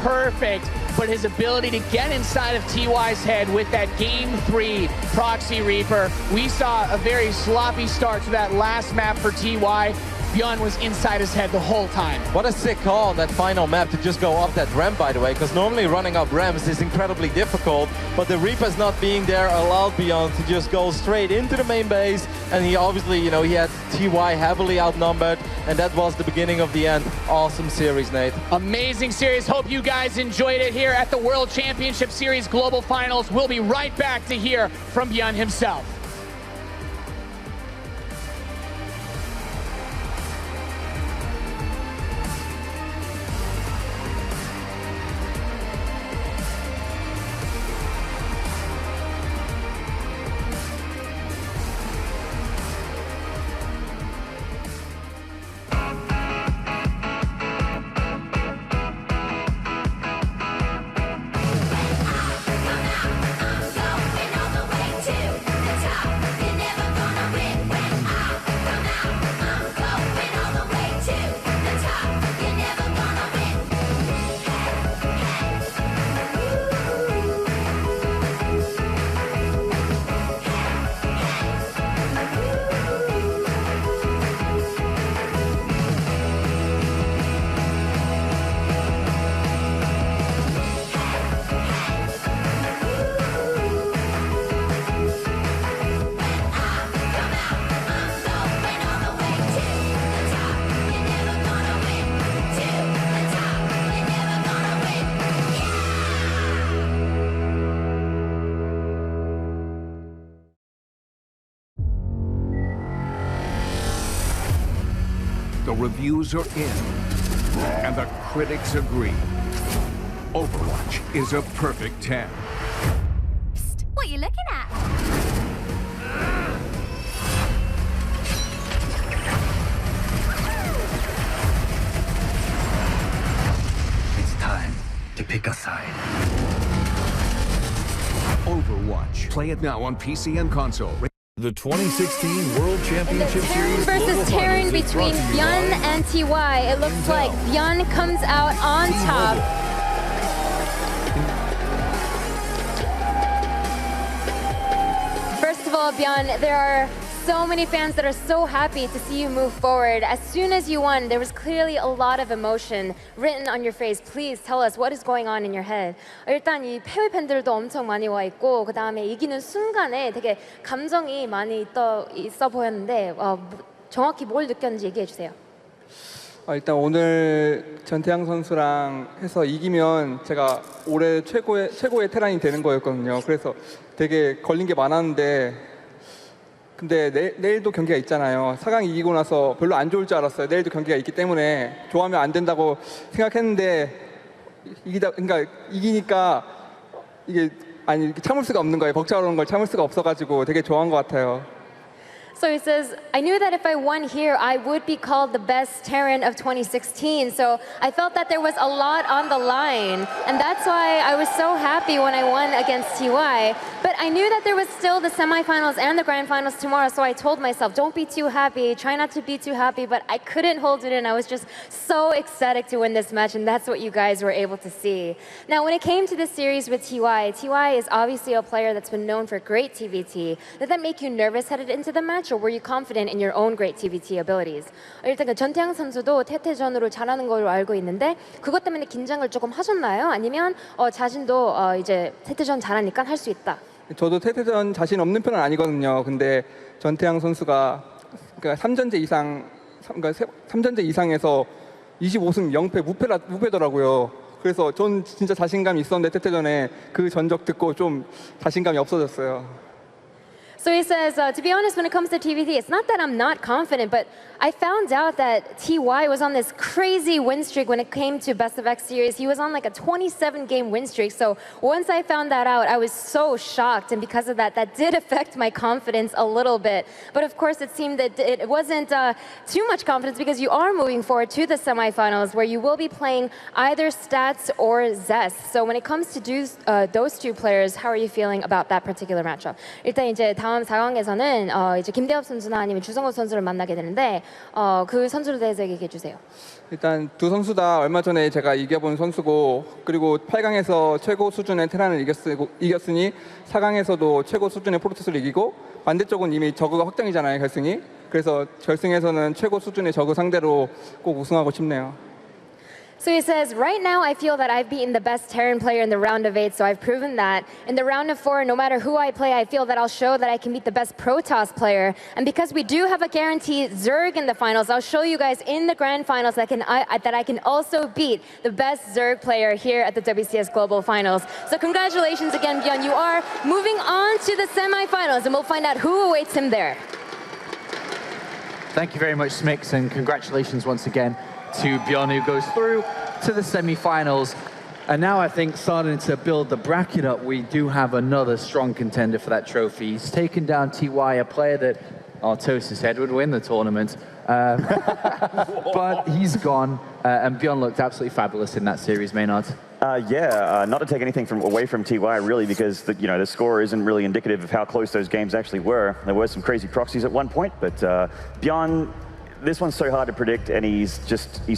perfect. But his ability to get inside of TY's head with that Game 3 Proxy Reaper. We saw a very sloppy start to that last map for TY. ByuN was inside his head the whole time. What a sick call on that final map to just go up that ramp, by the way, because normally running up ramps is incredibly difficult, but the Reapers not being there allowed ByuN to just go straight into the main base, and he obviously, you know, he had TY heavily outnumbered, and that was the beginning of the end. Awesome series, Nate. Amazing series. Hope you guys enjoyed it here at the World Championship Series Global Finals. We'll be right back to hear from ByuN himself. The reviews are in, and the critics agree. Overwatch is a perfect 10. Psst, what are you looking at? It's time to pick a side. Overwatch. Play it now on PC and console. The 2016 World Championship Terran Series Global versus Terran Finals is between brought to you ByuN by and TY. It looks like ByuN comes out on top. First of all, ByuN, there are so many fans that are so happy to see you move forward. As soon as you won, there was clearly a lot of emotion written on your face. Please tell us what is going on in your head. 일단 이 패배 팬들도 엄청 많이 와 있고 그 다음에 이기는 순간에 되게 감정이 많이 있어 보였는데 정확히 뭘 느꼈는지 얘기해 주세요. 일단 오늘 전태양 선수랑 해서 이기면 제가 올해 최고의 테란이 되는 거였거든요. 그래서 되게 걸린 게 많았는데 근데 내일도 경기가 있잖아요. 4강 이기고 나서 별로 안 좋을 줄 알았어요. 내일도 경기가 있기 때문에 좋아하면 안 된다고 생각했는데 그러니까 이기니까 이게 이렇게 참을 수가 없는 거예요. 벅차오르는 걸 참을 수가 없어가지고 되게 좋아한 것 같아요. So he says, I knew that if I won here, I would be called the best Terran of 2016. So I felt that there was a lot on the line. And that's why I was so happy when I won against TY. But I knew that there was still the semifinals and the grand finals tomorrow. So I told myself, don't be too happy. Try not to be too happy. But I couldn't hold it in. I was just so ecstatic to win this match. And that's what you guys were able to see. Now, when it came to this series with TY is obviously a player that's been known for great TvT. Did that make you nervous headed into the match? Or were you confident in your own great TvT abilities? 일단 그 전태양 선수도 태태전으로 잘하는 걸로 알고 있는데 그것 때문에 긴장을 조금 하셨나요? 아니면 자신도 이제 태태전 잘하니까 할 수 있다. 저도 태태전 자신 없는 편은 아니거든요. 근데 전태양 선수가 그러니까 3전제 이상, 그러니까 3전제 이상에서 25승 0패 무패더라고요. 그래서 전 진짜 자신감이 있었는데 태태전에 그 전적 듣고 좀 자신감이 없어졌어요. So he says, to be honest, when it comes to TvT, it's not that I'm not confident, but I found out that TY was on this crazy win streak when it came to Best of X series. He was on like a 27-game win streak. So once I found that out, I was so shocked. And because of that, that did affect my confidence a little bit. But of course, it seemed that it wasn't too much confidence because you are moving forward to the semifinals where you will be playing either Stats or Zest. So when it comes to those two players, how are you feeling about that particular matchup? 일단 이제 다음 4강에서는 이제 김대엽 선수나 아니면 주성호 선수를 만나게 되는데 그 선수에 대해서 얘기해 주세요. 일단 두 선수 다 얼마 전에 제가 이겨본 선수고 그리고 8강에서 최고 수준의 테란을 이겼으니 4강에서도 최고 수준의 프로토스를 이기고 반대쪽은 이미 저그가 확정이잖아요, 결승이. 그래서 결승에서는 최고 수준의 저그 상대로 꼭 우승하고 싶네요. So he says, right now I feel that I've beaten the best Terran player in the round of 8, so I've proven that. In the round of 4, no matter who I play, I feel that I'll show that I can beat the best Protoss player. And because we do have a guaranteed Zerg in the finals, I'll show you guys in the grand finals that I can also beat the best Zerg player here at the WCS Global Finals. So congratulations again, ByuN. You are moving on to the semifinals, and we'll find out who awaits him there. Thank you very much, Smix, and congratulations once again to ByuN, who goes through to the semi-finals. And now I think starting to build the bracket up, we do have another strong contender for that trophy. He's taken down TY, a player that Artosis said would win the tournament. But he's gone, and ByuN looked absolutely fabulous in that series, Maynard. Not to take anything away from TY, really, because the score isn't really indicative of how close those games actually were. There were some crazy proxies at one point, but ByuN, this one's so hard to predict, and he's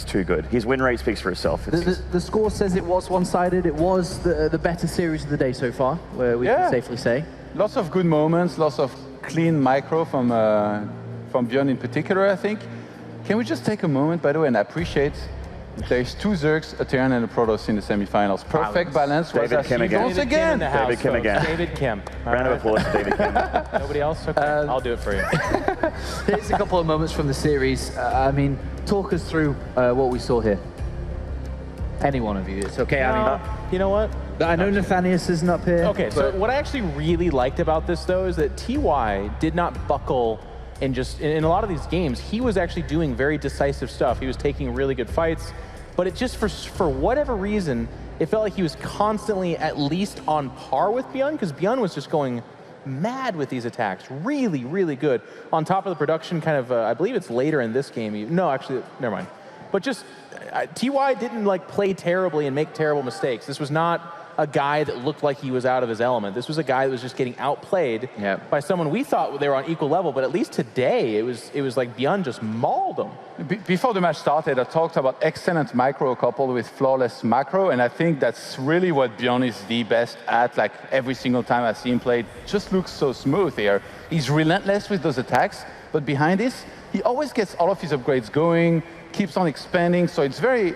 too good. His win rate speaks for itself. The score says it was one-sided. It was the better series of the day so far, where we can safely say. Lots of good moments, lots of clean micro from ByuN in particular, I think. Can we just take a moment, by the way, and appreciate there's 2 Zergs, a Terran, and a Protoss in the semifinals. Perfect balance. David Kim again. Once again. David Kim again. David Kim. Round of applause for David Kim. Nobody else? Okay, I'll do it for you. Here's a couple of moments from the series. I mean, talk us through what we saw here. Any one of you, it's okay. No, I mean, you know what? I know Nathanias isn't up here. Okay, so what I actually really liked about this, though, is that TY did not buckle in a lot of these games. He was actually doing very decisive stuff. He was taking really good fights, but it just, for whatever reason, it felt like he was constantly at least on par with ByuN, because ByuN was just going mad with these attacks. Really, really good. On top of the production, kind of, I believe it's later in this game. No, actually, never mind. But just, TY didn't play terribly and make terrible mistakes. This was not a guy that looked like he was out of his element. This was a guy that was just getting outplayed by someone we thought they were on equal level, but at least today, it was like ByuN just mauled him. Before the match started, I talked about excellent micro coupled with flawless macro, and I think that's really what ByuN is the best at. Like every single time I see him play, it just looks so smooth here. He's relentless with those attacks, but behind this, he always gets all of his upgrades going, keeps on expanding, so it's very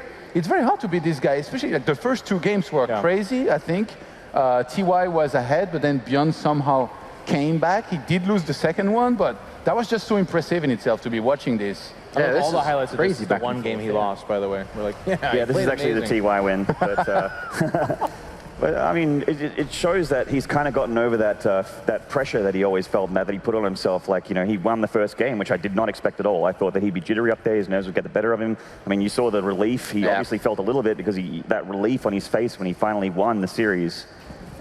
hard to beat this guy, especially the first 2 games were crazy, I think. TY was ahead, but then ByuN somehow came back. He did lose the second one, but that was just so impressive in itself to be watching this. Yeah, all the highlights of this is the one game he lost, by the way. We're like, this is actually the TY win. But, but I mean, it shows that he's kind of gotten over that pressure that he always felt and that he put on himself. Like, he won the first game, which I did not expect at all. I thought that he'd be jittery up there, his nerves would get the better of him. I mean, you saw the relief. He obviously felt a little bit because that relief on his face when he finally won the series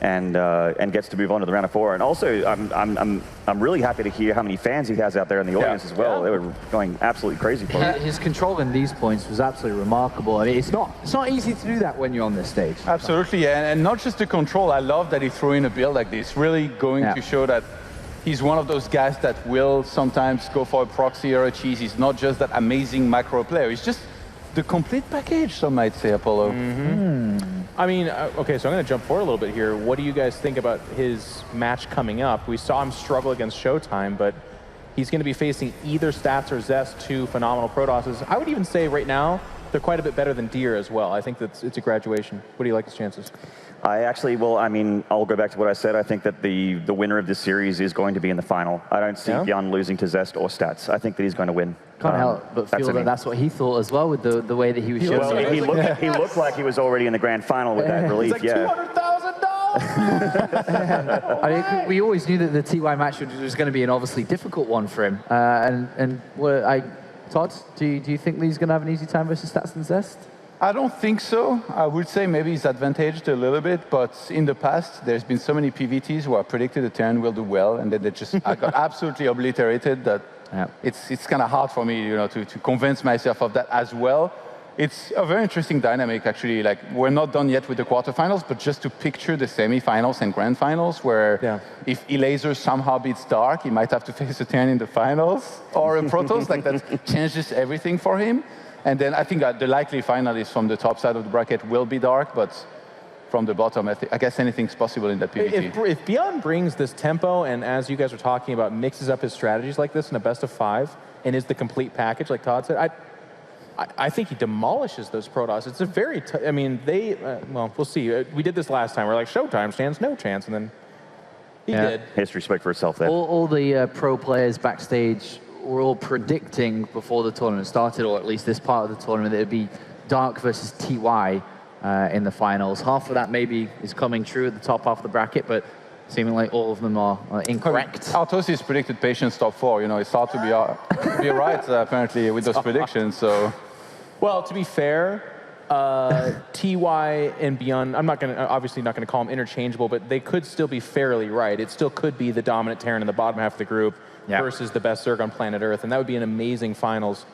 and gets to move on to the round of 4. And also, I'm really happy to hear how many fans he has out there in the audience as well. They were going absolutely crazy for him. His control in these points was absolutely remarkable. I mean, it's not easy to do that when you're on this stage. Absolutely, and not just the control. I love that he threw in a build like this, really going to show that he's one of those guys that will sometimes go for a proxy or a cheese. He's not just that amazing macro player. He's just the complete package, some might say, Apollo. I mean, okay, so I'm going to jump forward a little bit here. What do you guys think about his match coming up? We saw him struggle against Showtime, but he's going to be facing either Stats or Zest, 2 phenomenal Protosses. I would even say right now, they're quite a bit better than Deer as well. I think that it's a graduation. What do you like his chances? I actually, well, I mean, I'll go back to what I said. I think that the winner of this series is going to be in the final. I don't see ByuN losing to Zest or Stats. I think that he's going to win. Can't help but feel that that's what he thought as well with the way that he was showing. Well, he looked like he was already in the grand final with that relief. It's like $200,000. I mean, we always knew that the TY match was going to be an obviously difficult one for him. Todd, do you think he's going to have an easy time versus Stats and Zest? I don't think so. I would say maybe he's advantaged a little bit, but in the past, there's been so many PVTs who are predicted the Terran will do well, and then they just got absolutely obliterated that it's kind of hard for me, to convince myself of that as well. It's a very interesting dynamic, actually. Like, we're not done yet with the quarterfinals, but just to picture the semifinals and grand finals, where if Elaser somehow beats Dark, he might have to face a Terran in the finals, or a Protoss, like that changes everything for him. And then I think the likely finalist from the top side of the bracket will be Dark, but from the bottom, I guess anything's possible in that PvT. If ByuN brings this tempo, and as you guys are talking about, mixes up his strategies like this in a best of 5, and is the complete package, like Todd said, I think he demolishes those Protoss. It's a very, I mean, well, we'll see. We did this last time. We're like, Showtime stands no chance, and then he did. History spoke for itself there. All the pro players backstage were all predicting before the tournament started, or at least this part of the tournament, that it would be Dark versus TY in the finals. Half of that maybe is coming true at the top half of the bracket, but seeming like all of them are incorrect. Artosis predicted Patience top 4. It's hard to be right, apparently, with those predictions. So, well, to be fair, TY and ByuN, I'm obviously not going to call them interchangeable, but they could still be fairly right. It still could be the dominant Terran in the bottom half of the group versus the best Zerg on planet Earth, and that would be an amazing finals.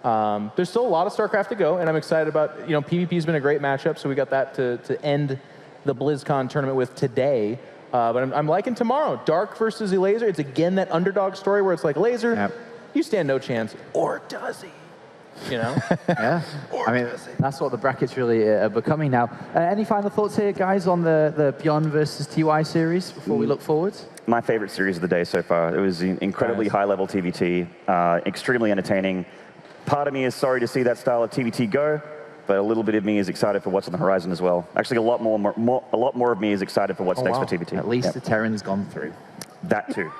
There's still a lot of StarCraft to go, and I'm excited about, PvP's been a great matchup, so we got that to end the BlizzCon tournament with today. But I'm liking tomorrow. Dark versus Elaser. It's again that underdog story where it's like, Laser, you stand no chance. Or does he? Yeah. I mean, that's what the brackets really are becoming now. Any final thoughts here, guys, on the ByuN versus TY series before we look forward? My favorite series of the day so far. It was incredibly high-level TvT, extremely entertaining. Part of me is sorry to see that style of TvT go, but a little bit of me is excited for what's on the horizon as well. Actually, a lot more of me is excited for what's next for TvT. At least the Terran's gone through. That too.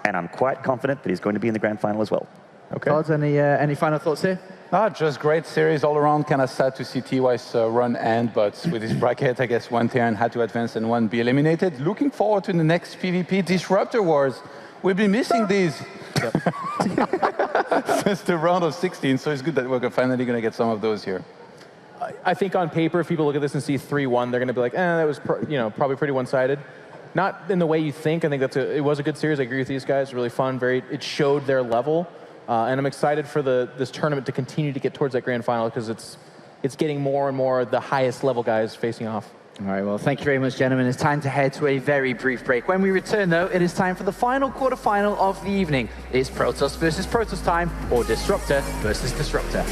And I'm quite confident that he's going to be in the grand final as well. Okay. Todd, any final thoughts here? Just great series all around. Kind of sad to see TY's run end, but with this bracket, I guess one Terran had to advance and one be eliminated. Looking forward to the next PvP Disruptor Wars. We've been missing these since the round of 16, so it's good that we're finally going to get some of those here. I think on paper, if people look at this and see 3-1, they're going to be like, that was probably pretty one-sided. Not in the way you think. I think it was a good series. I agree with these guys. Really fun. It showed their level. And I'm excited for this tournament to continue to get towards that grand final because it's getting more and more the highest level guys facing off. All right, well, thank you very much, gentlemen. It's time to head to a very brief break. When we return, though, it is time for the final quarterfinal of the evening. It's Protoss versus Protoss time, or Disruptor versus Disruptor.